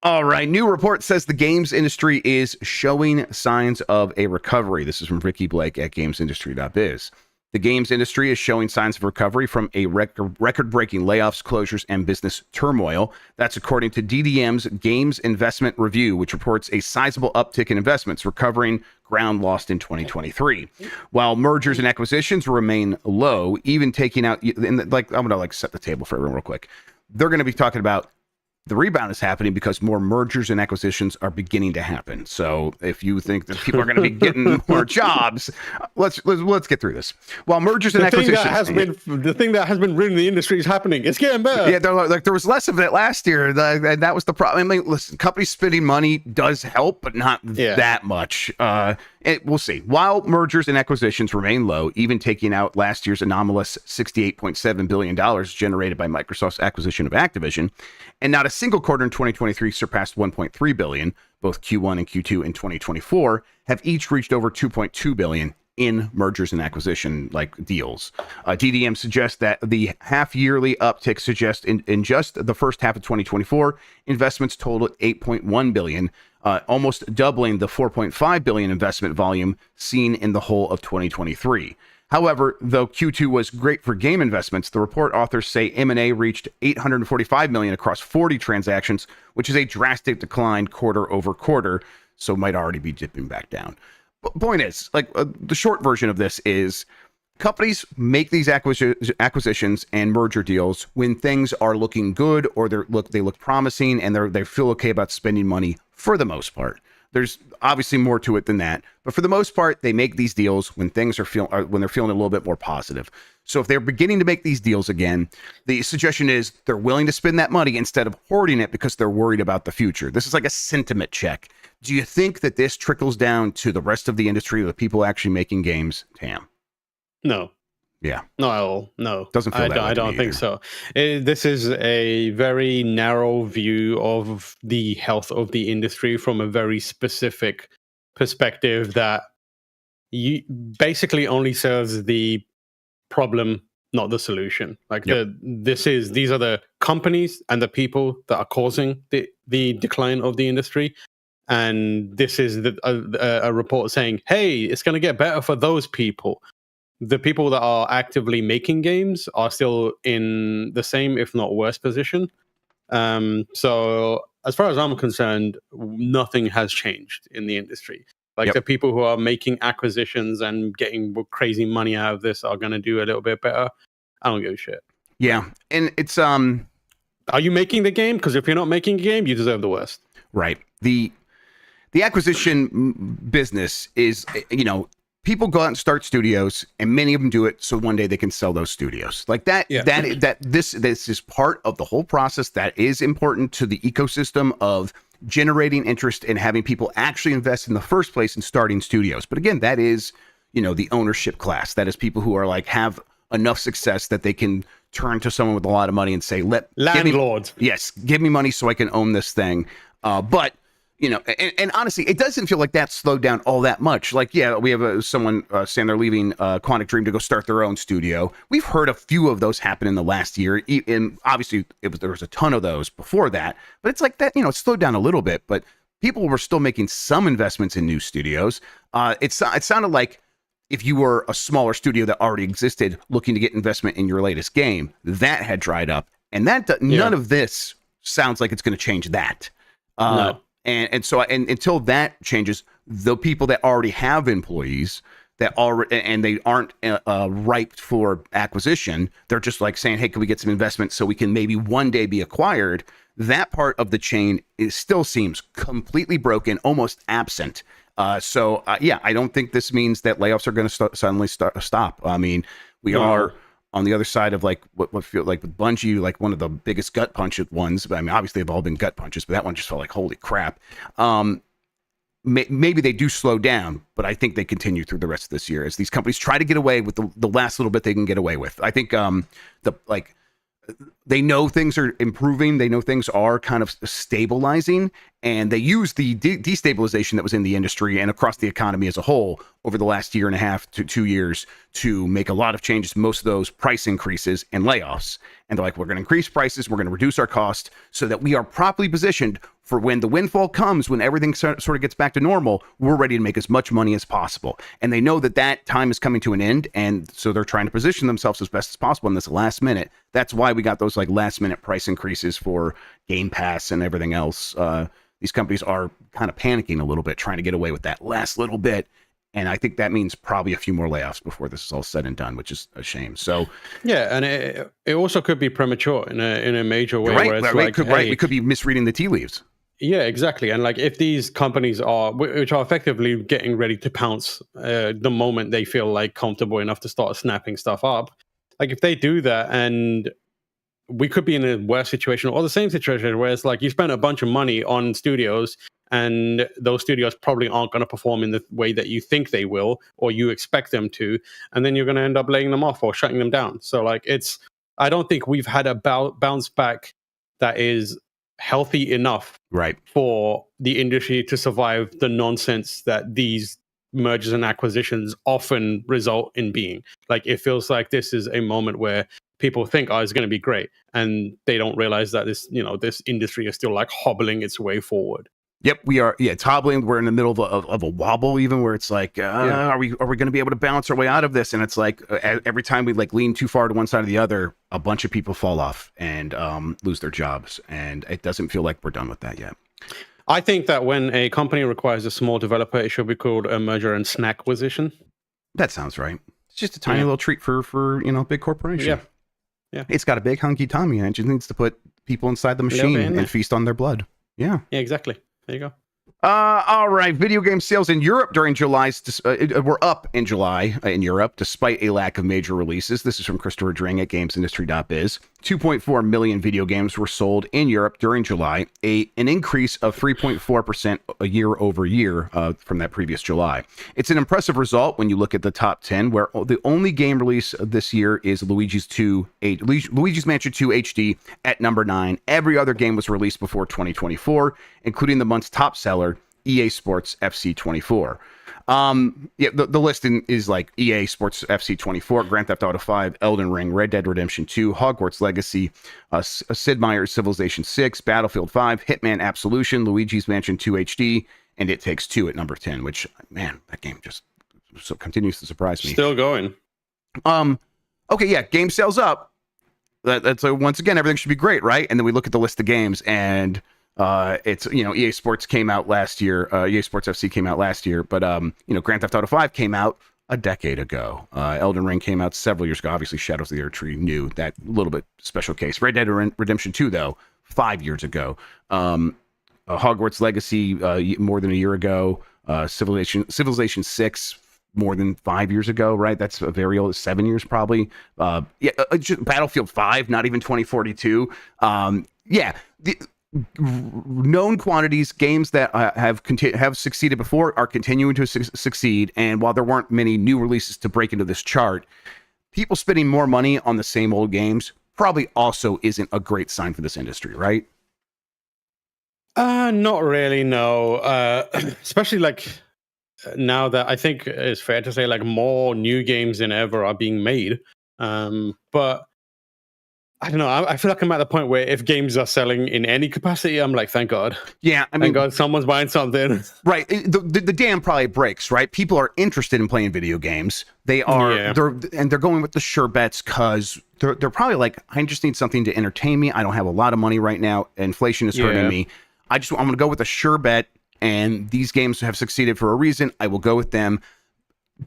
All right. New report says the games industry is showing signs of a recovery. This is from Ricky Blake at gamesindustry.biz. The games industry is showing signs of recovery from a record-breaking layoffs, closures, and business turmoil. That's according to DDM's Games Investment Review, which reports a sizable uptick in investments, recovering ground lost in 2023. While mergers and acquisitions remain low, even taking out, I'm going to set the table for everyone real quick. They're going to be talking about the rebound is happening because more mergers and acquisitions are beginning to happen. So if you think that people are going to be getting more jobs, let's get through this. While mergers and acquisitions, the thing that has been ruining the industry is happening. It's getting better. Yeah, there was less of it last year. And that was the problem. I mean, listen, companies spending money does help, but not that much. We'll see. While mergers and acquisitions remain low, even taking out last year's anomalous $68.7 billion generated by Microsoft's acquisition of Activision, and not a single quarter in 2023 surpassed 1.3 billion. Both Q1 and Q2 in 2024 have each reached over 2.2 billion in mergers and acquisition deals. DDM suggests that the half-yearly uptick suggests in just the first half of 2024, investments totaled 8.1 billion, almost doubling the 4.5 billion investment volume seen in the whole of 2023. However, though Q2 was great for game investments, the report authors say M&A reached 845 million across 40 transactions, which is a drastic decline quarter over quarter, so might already be dipping back down. But point is, the short version of this is companies make these acquisitions and merger deals when things are looking good or they look promising and they feel okay about spending money for the most part. There's obviously more to it than that, but for the most part, they make these deals when things when they're feeling a little bit more positive. So if they're beginning to make these deals again, the suggestion is they're willing to spend that money instead of hoarding it because they're worried about the future. This is like a sentiment check. Do you think that this trickles down to the rest of the industry, the people actually making games, Tam? No. Yeah. No. Doesn't feel that way. I don't think so. This is a very narrow view of the health of the industry from a very specific perspective that basically only serves the problem, not the solution. These are the companies and the people that are causing the decline of the industry. And this is a report saying, hey, it's going to get better for those people. The people that are actively making games are still in the same, if not worse, position. So as far as I'm concerned, nothing has changed in the industry. The people who are making acquisitions and getting crazy money out of this are going to do a little bit better. I don't give a shit. Yeah. And it's... Are you making the game? Because if you're not making a game, you deserve the worst. Right. The acquisition business is, people go out and start studios, and many of them do it so one day they can sell those studios. Like that. Yeah. This is part of the whole process that is important to the ecosystem of generating interest and having people actually invest in the first place in starting studios. But again, that is, the ownership class. That is people who are like have enough success that they can turn to someone with a lot of money and say, landlords. Give me money so I can own this thing. But and honestly, it doesn't feel like that slowed down all that much. Like, yeah, we have someone saying they're leaving Quantic Dream to go start their own studio. We've heard a few of those happen in the last year. And obviously, there was a ton of those before that. But it's like that, it slowed down a little bit. But people were still making some investments in new studios. It sounded like if you were a smaller studio that already existed looking to get investment in your latest game, that had dried up. And none of this sounds like it's going to change that. No. And so until that changes, the people that already have employees that already and they aren't ripe for acquisition, they're just like saying, "Hey, can we get some investment so we can maybe one day be acquired?" That part of the chain still seems completely broken, almost absent. So I don't think this means that layoffs are going to suddenly stop. I mean, we are on the other side of like what feel like with Bungie, like one of the biggest gut punch ones. But I mean, obviously they've all been gut punches, but that one just felt like, holy crap. Maybe they do slow down, but I think they continue through the rest of this year as these companies try to get away with the last little bit they can get away with. I think they know things are improving. They know things are kind of stabilizing, and they use the destabilization that was in the industry and across the economy as a whole over the last year and a half to 2 years to make a lot of changes, most of those price increases and layoffs. And they're like, we're going to increase prices, we're going to reduce our cost so that we are properly positioned for when the windfall comes, when everything sort of gets back to normal, we're ready to make as much money as possible. And they know that time is coming to an end, and so they're trying to position themselves as best as possible in this last minute. That's why we got those like last minute price increases for Game Pass and everything else. These companies are kind of panicking a little bit, trying to get away with that last little bit. And I think that means probably a few more layoffs before this is all said and done, which is a shame. So yeah, and it also could be premature in a major way. Right, where it's we could be misreading the tea leaves. Yeah, exactly. And like if these companies which are effectively getting ready to pounce the moment they feel like comfortable enough to start snapping stuff up, like if they do that, and we could be in a worse situation or the same situation where it's like you spent a bunch of money on studios and those studios probably aren't going to perform in the way that you think they will or you expect them to, and then you're going to end up laying them off or shutting them down. So like I don't think we've had a bounce back that is healthy enough for the industry to survive the nonsense that these mergers and acquisitions often result in being. Like it feels like this is a moment where people think, it's going to be great, and they don't realize that this industry is still like hobbling its way forward. Yep, we are. Yeah, it's hobbling. We're in the middle of a wobble, even where it's like, are we going to be able to bounce our way out of this? And it's like every time we like lean too far to one side or the other, a bunch of people fall off and lose their jobs, and it doesn't feel like we're done with that yet. I think that when a company requires a small developer, it should be called a merger and snack acquisition. That sounds right. It's just a tiny little treat for big corporation. Yeah, it's got a big hunky tummy, and it just needs to put people inside the machine and feast on their blood. Yeah, exactly. There you go. All right. Video game sales in Europe during July were up in July in Europe, despite a lack of major releases. This is from Christopher Dring at GamesIndustry.biz. 2.4 million video games were sold in Europe during July, an increase of 3.4% year over year from that previous July. It's an impressive result when you look at the top 10, where the only game release this year is Luigi's Mansion 2 HD at number 9. Every other game was released before 2024, including the month's top seller, EA Sports FC 24. The list is like EA Sports FC 24, Grand Theft Auto 5, Elden Ring, Red Dead Redemption 2, Hogwarts Legacy, Sid Meier's Civilization 6, Battlefield 5, Hitman Absolution, Luigi's Mansion 2 HD, and It Takes Two at number 10, which, man, that game just continues to surprise me. Still going. Okay, yeah, game sales up. That's once again, everything should be great, right? And then we look at the list of games, and it's EA Sports came out last year. EA Sports FC came out last year, but Grand Theft Auto 5 came out a decade ago. Elden Ring came out several years ago. Obviously, Shadows of the Erdtree new, that little bit special case. Red Dead Redemption 2 though, 5 years ago. Hogwarts Legacy more than a year ago. Civilization 6 more than 5 years ago, right? That's a very old, 7 years probably. Battlefield 5, not even 2042. The known quantities, games that have succeeded before are continuing to succeed. And while there weren't many new releases to break into this chart, people spending more money on the same old games probably also isn't a great sign for this industry, right? Not really, no. Especially like now that I think it's fair to say like more new games than ever are being made. But I don't know. I feel like I'm at the point where if games are selling in any capacity, I'm like, thank God. Yeah, I mean, thank God someone's buying something. Right. The dam probably breaks, right? People are interested in playing video games. They are, they're going with the sure bets because they're probably like, I just need something to entertain me. I don't have a lot of money right now. Inflation is hurting me. I'm going to go with a sure bet, and these games have succeeded for a reason. I will go with them.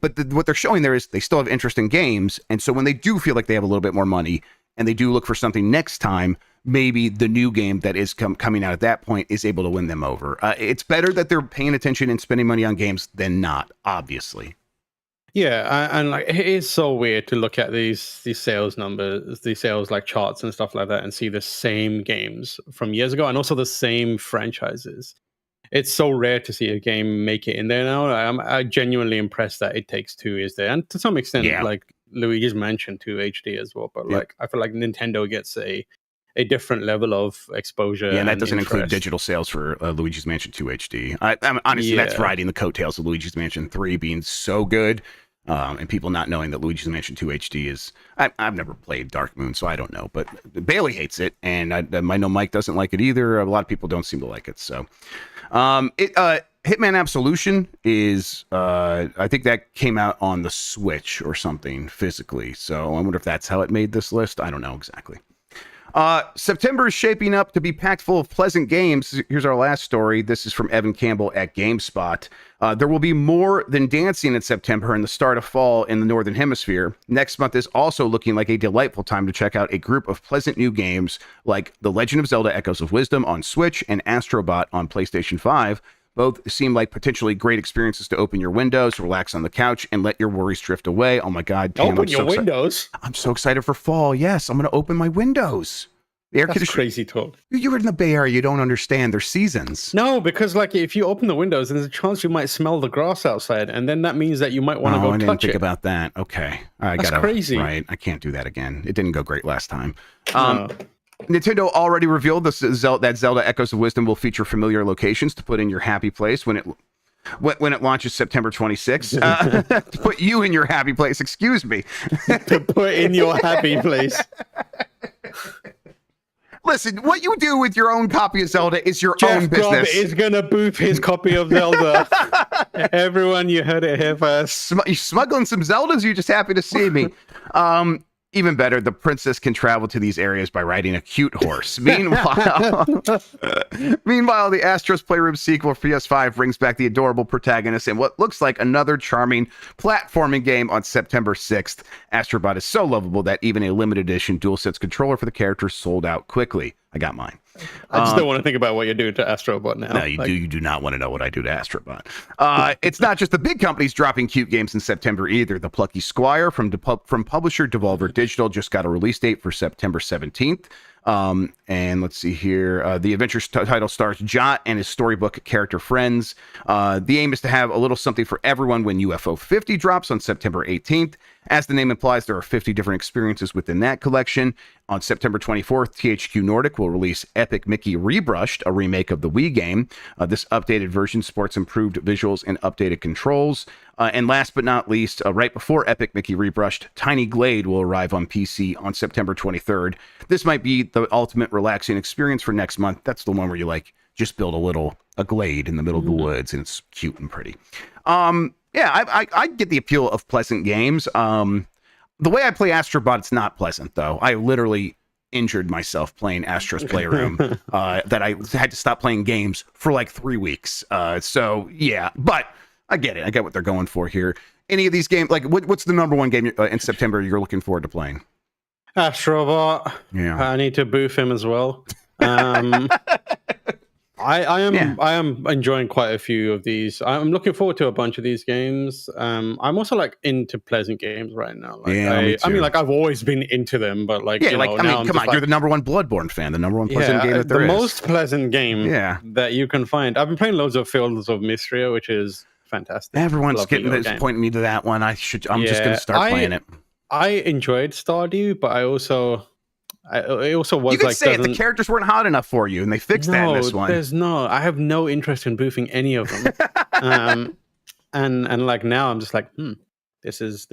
But what they're showing there is they still have interest in games, and so when they do feel like they have a little bit more money, and they do look for something next time, maybe the new game that is coming out at that point is able to win them over. It's better that they're paying attention and spending money on games than not, obviously. Yeah, and like it is so weird to look at these sales numbers, these sales like charts and stuff like that, and see the same games from years ago, and also the same franchises. It's so rare to see a game make it in there now. I'm genuinely impressed that It Takes Two is there, and to some extent, like Luigi's Mansion 2 HD as well. But like, I feel like Nintendo gets a different level of exposure. Yeah, and that doesn't include digital sales for Luigi's Mansion 2 HD. Honestly, that's riding the coattails of Luigi's Mansion 3 being so good, and people not knowing that Luigi's Mansion 2 HD is... I've never played Dark Moon, so I don't know. But Bailey hates it, and I know Mike doesn't like it either. A lot of people don't seem to like it, so... Hitman Absolution is... I think that came out on the Switch or something physically, so I wonder if that's how it made this list. I don't know exactly. September is shaping up to be packed full of pleasant games. Here's our last story. This is from Evan Campbell at GameSpot. There will be more than dancing in September and the start of fall in the Northern Hemisphere. Next month is also looking like a delightful time to check out a group of pleasant new games like The Legend of Zelda Echoes of Wisdom on Switch and Astro Bot on PlayStation 5. Both seem like potentially great experiences to open your windows, relax on the couch, and let your worries drift away. Oh my God. Tam, open your windows? I'm so excited for fall. Yes, I'm going to open my windows. The air That's crazy talk. You're in the Bay Area. You don't understand. There's seasons. No, because like if you open the windows, there's a chance you might smell the grass outside, and then that means that you might want to go touch it. I didn't think about that. Okay. That's crazy. Right. I can't do that again. It didn't go great last time. Nintendo already revealed that Zelda Echoes of Wisdom will feature familiar locations to put in your happy place when it launches September 26th. To put you in your happy place, excuse me. To put in your happy place. Listen, what you do with your own copy of Zelda is your own business. Grubb is going to boof his copy of Zelda. Everyone, you heard it here first. You smuggling some Zeldas? You're just happy to see me. Even better, the princess can travel to these areas by riding a cute horse. Meanwhile, the Astro's Playroom sequel for PS5 brings back the adorable protagonist in what looks like another charming platforming game on September 6th. Astrobot is so lovable that even a limited edition DualSense controller for the character sold out quickly. I got mine. I just don't want to think about what you're doing to Astrobot now. No, you do not want to know what I do to Astrobot. It's not just the big companies dropping cute games in September either. The Plucky Squire from publisher Devolver Digital just got a release date for September 17th. And let's see here. The adventure title stars Jot and his storybook character friends. The aim is to have a little something for everyone when UFO 50 drops on September 18th. As the name implies, there are 50 different experiences within that collection. On September 24th, THQ Nordic will release Epic Mickey Rebrushed, a remake of the Wii game. This updated version sports improved visuals and updated controls. And last but not least, right before Epic Mickey Rebrushed, Tiny Glade will arrive on PC on September 23rd. This might be the ultimate relaxing experience for next month. That's the one where you just build a glade in the middle of the woods, and it's cute and pretty. I get the appeal of pleasant games. The way I play Astrobot, it's not pleasant, though. I literally injured myself playing Astro's Playroom that I had to stop playing games for like 3 weeks. But I get it. I get what they're going for here. Any of these games, what's the number one game in September you're looking forward to playing? Astrobot. Yeah. I need to boof him as well. I am enjoying quite a few of these. I'm looking forward to a bunch of these games. I'm also like into pleasant games right now. Like, me too. I mean, like I've always been into them, but like I mean, come on, you're the number one Bloodborne fan, the number one pleasant game that there the is. most pleasant game that you can find. I've been playing loads of Fields of Mysteria, which is fantastic. Everyone's pointing me to that one. I'm just going to start playing it. I enjoyed Stardew, but it also was you could like say the characters weren't hot enough for you, and they fixed that in this one. I have no interest in boofing any of them. And like now I'm just like, this is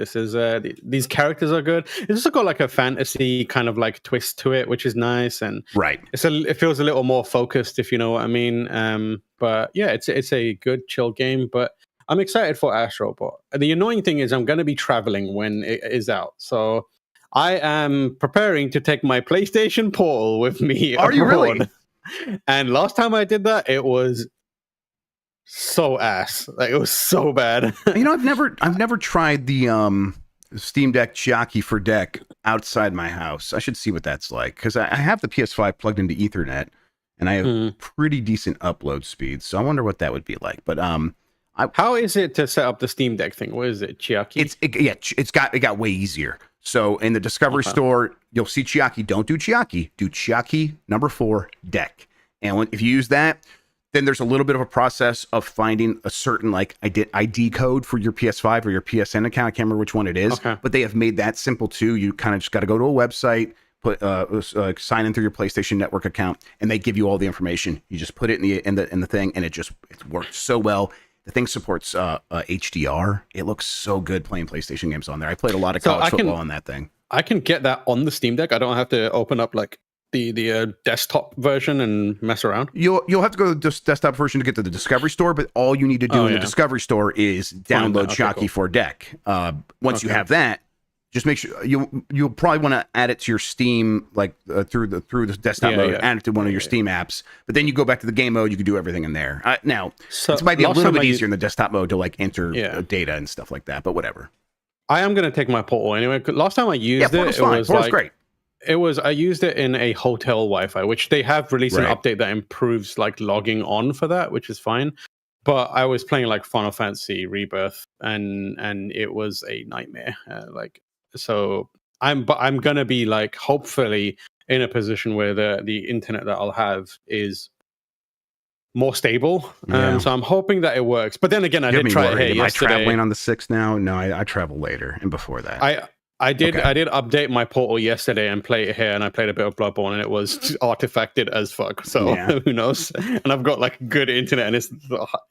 these characters are good. It's also got like a fantasy kind of like twist to it, which is nice, and it feels a little more focused, if you know what I mean. But yeah, it's a good chill game. But I'm excited for Astrobot. The annoying thing is I'm going to be traveling when it is out, so I am preparing to take my PlayStation Portal with me. Are you really? And last time I did that, it was so ass. Like it was so bad. I've never tried the Steam Deck Chiaki for Deck outside my house. I should see what that's like, because I have the PS5 plugged into Ethernet, and I have pretty decent upload speed. So I wonder what that would be like. But how is it to set up the Steam Deck thing? What is it, Chiaki? It got way easier. So in the Discovery Store, you'll see Chiaki. Don't do Chiaki. Do Chiaki #4 Deck. And if you use that, then there's a little bit of a process of finding a certain like ID code for your PS5 or your PSN account. I can't remember which one it is, but they have made that simple too. You kind of just got to go to a website, put sign in through your PlayStation Network account, and they give you all the information. You just put it in the thing, and it works so well. The thing supports HDR. It looks so good playing PlayStation games on there. I played a lot of college football on that thing. I can get that on the Steam Deck. I don't have to open up like the desktop version and mess around. You'll have to go to the desktop version to get to the Discovery Store, but all you need to do in the Discovery Store is download Chiaki for Deck. Once you have that, just make sure you'll probably want to add it to your Steam, like through the desktop mode, add it to one of your Steam apps. But then you go back to the game mode, you can do everything in there. Now, it might be a little bit easier in the desktop mode to like enter data and stuff like that, but whatever. I am going to take my Portal anyway. Last time I used it was like, great. I used it in a hotel Wi-Fi, which they have released an update that improves like logging on for that, which is fine. But I was playing like Final Fantasy Rebirth, and it was a nightmare. So I'm gonna be like hopefully in a position where the internet that I'll have is more stable. So I'm hoping that it works. But then again, I did try it here yesterday. Am I traveling on the 6th now? No, I travel later and before that. I did update my Portal yesterday and play it here, and I played a bit of Bloodborne, and it was artifacted as fuck. So who knows? And I've got like good internet, and it's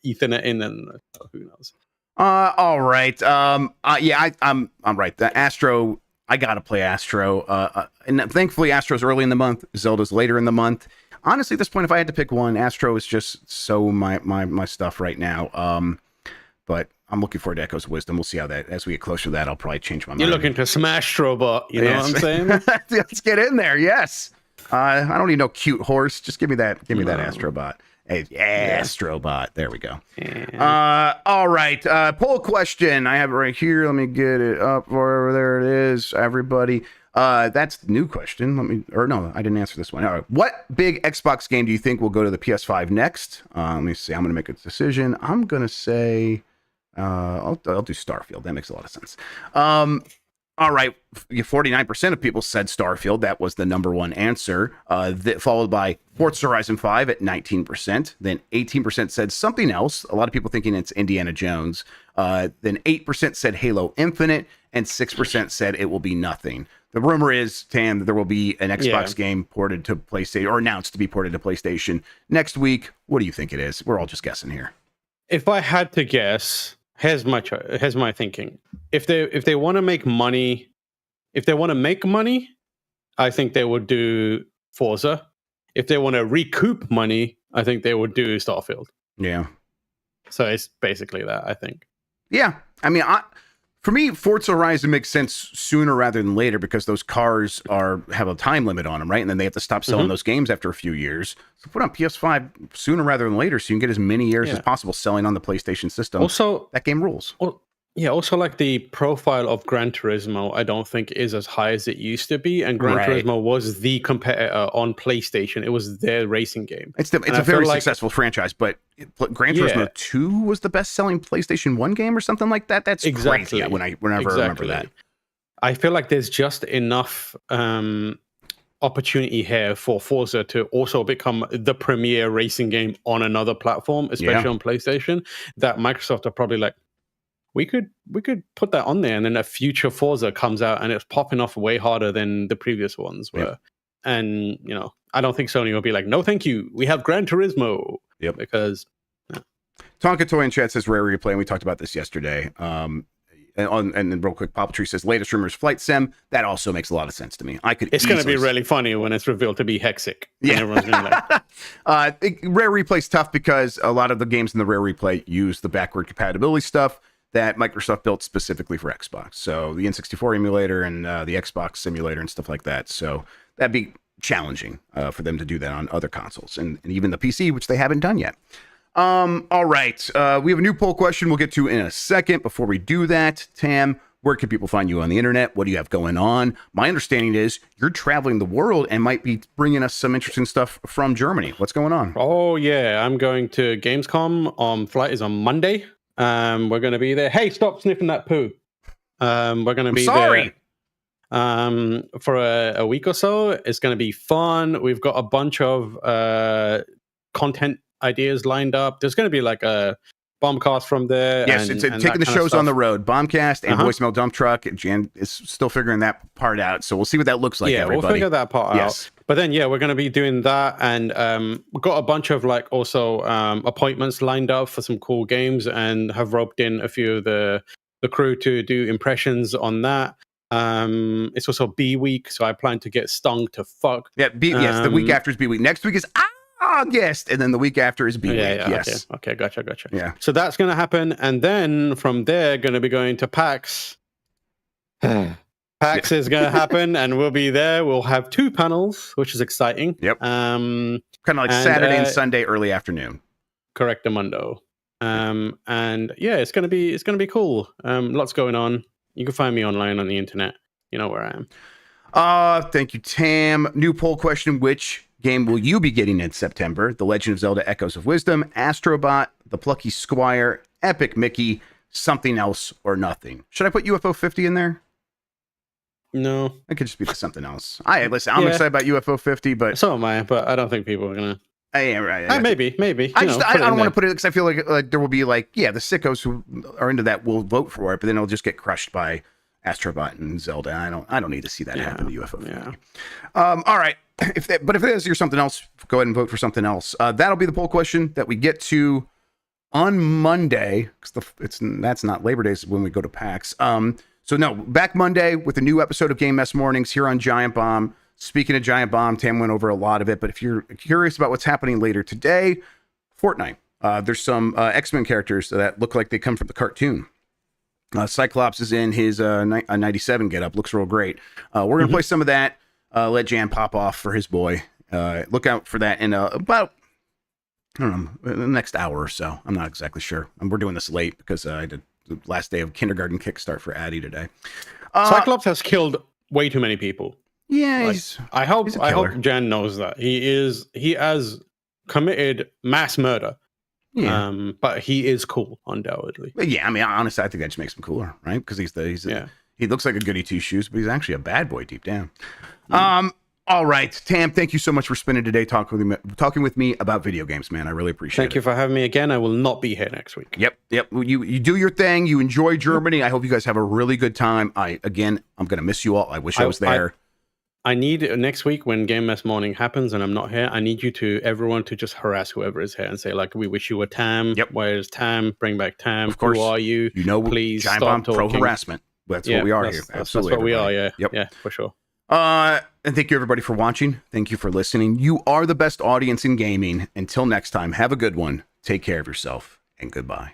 Ethernet in, and who knows? All right. I'm right. The Astro, I gotta play Astro. And thankfully, Astro's early in the month. Zelda's later in the month. Honestly, at this point, if I had to pick one, Astro is just so my stuff right now. But I'm looking forward to Echoes of Wisdom. We'll see how that, as we get closer to that, I'll probably change my mind. You're looking to smash Astrobot, you know what I'm saying? Let's get in there, yes. I don't need no cute horse. Just give me that Astrobot. Hey, Astrobot. There we go. All right. Poll question. I have it right here. Let me get it up. There it is, everybody. That's the new question. I didn't answer this one. All right. What big Xbox game do you think will go to the PS5 next? Let me see. I'm going to make a decision. I'm going to say, I'll do Starfield. That makes a lot of sense. All right. 49% of people said Starfield. That was the number one answer. Followed by Forza Horizon 5 at 19%. Then 18% said something else. A lot of people thinking it's Indiana Jones. Then 8% said Halo Infinite. And 6% said it will be nothing. The rumor is, Tam, that there will be an Xbox game ported to PlayStation, or announced to be ported to PlayStation next week. What do you think it is? We're all just guessing here. If I had to guess, here's my thinking. If they want to make money, I think they would do Forza. If they want to recoup money, I think they would do Starfield. Yeah. So it's basically that, I think. Yeah. I mean, for me, Forza Horizon makes sense sooner rather than later, because those cars have a time limit on them, right? And then they have to stop selling those games after a few years. So put on PS5 sooner rather than later, so you can get as many years as possible selling on the PlayStation system. Also, that game rules. Yeah, also like the profile of Gran Turismo, I don't think is as high as it used to be. And Gran Right. Turismo was the competitor on PlayStation. It was their racing game. It's And a I feel very like- successful franchise, but Gran Yeah. Turismo 2 was the best-selling PlayStation 1 game or something like that. That's Exactly. crazy whenever I remember that. I feel like there's just enough opportunity here for Forza to also become the premier racing game on another platform, especially on PlayStation, that Microsoft are probably like, we could put that on there, and then a future Forza comes out and it's popping off way harder than the previous ones were. Yep. And I don't think Sony will be like, no, thank you, we have Gran Turismo. Yep. Because Tonka Toy in chat says Rare Replay, and we talked about this yesterday. And then real quick, Papa Tree says latest rumors Flight Sim. That also makes a lot of sense to me. It's going to be really funny when it's revealed to be Hexic. Yeah. And everyone's going to like, Rare Replay's tough because a lot of the games in the Rare Replay use the backward compatibility stuff that Microsoft built specifically for Xbox. So the N64 emulator and the Xbox simulator and stuff like that. So that'd be challenging for them to do that on other consoles and even the PC, which they haven't done yet. All right. We have a new poll question we'll get to in a second. Before we do that, Tam, where can people find you on the internet? What do you have going on? My understanding is you're traveling the world and might be bringing us some interesting stuff from Germany. What's going on? oh yeah, I'm going to Gamescom. Flight is on Monday. We're going to be there. Hey, stop sniffing that poo. We're going to be sorry. there for a week or so. It's going to be fun. We've got a bunch of content ideas lined up. There's going to be like a bombcast from there. Yes, and it's taking the shows on the road. Bombcast and Voicemail Dump Truck. Jan is still figuring that part out, so we'll see what that looks like. Yeah, everybody. we'll figure that part Yes. out. But then, yeah, we're going to be doing that, and we've got a bunch of like also appointments lined up for some cool games, and have roped in a few of the crew to do impressions on that. It's also B week, so I plan to get stung to fuck. Yeah, yes. The week after is B week. Next week is August, and then the week after is B week. Yeah, yes. Okay, gotcha. Yeah. So that's going to happen, and then from there, going to be going to PAX. PAX is going to happen, and we'll be there. We'll have 2 panels, which is exciting. Yep. Kind of like Saturday and Sunday early afternoon. Correctamundo. And yeah, it's gonna be cool. Lots going on. You can find me online on the internet. You know where I am. Thank you, Tam. New poll question: which game will you be getting in September? The Legend of Zelda: Echoes of Wisdom, Astrobot, The Plucky Squire, Epic Mickey, something else or nothing. Should I put UFO 50 in there? No, it could just be something else. I'm excited about UFO 50, but so am I. But I don't think people are gonna. Right. Maybe. I don't want to put it because I feel like there will be the sickos who are into that will vote for it, but then it'll just get crushed by Astrobot and Zelda. I don't need to see that happen to UFO 50. Yeah. All right. If it is your something else, go ahead and vote for something else. That'll be the poll question that we get to on Monday, because that's not Labor Day, is when we go to PAX. So no, back Monday with a new episode of Game Mess Mornings here on Giant Bomb. Speaking of Giant Bomb, Tam went over a lot of it, but if you're curious about what's happening later today, Fortnite. There's some X-Men characters that look like they come from the cartoon. Cyclops is in his 97 getup, looks real great. We're going to play some of that, let Jan pop off for his boy. Look out for that in about, I don't know, the next hour or so. I'm not exactly sure. We're doing this late because I did the last day of kindergarten kickstart for Addie today. Cyclops has killed way too many people. Yeah, I hope Jan knows that he has committed mass murder. Yeah. But he is cool, undoubtedly. Yeah, I mean, honestly, I think that just makes him cooler, right? Because he looks like a goody two shoes, but he's actually a bad boy deep down. All right, Tam, thank you so much for spending today talking with me about video games, man. I really appreciate it. Thank you for having me again. I will not be here next week. Yep. You do your thing. You enjoy Germany. I hope you guys have a really good time. I'm gonna miss you all. I wish I was there. I need next week when Game Mess Morning happens and I'm not here, I need everyone to just harass whoever is here and say, like, we wish you were Tam. Yep. Where's Tam? Bring back Tam. Of course. Who are you? Please Giant Bomb Pro Harassment. That's what we are here. Absolutely. That's what we are, yeah. Yep. Yeah, for sure. And thank you everybody for watching. Thank you for listening. You are the best audience in gaming. Until next time, have a good one. Take care of yourself and goodbye.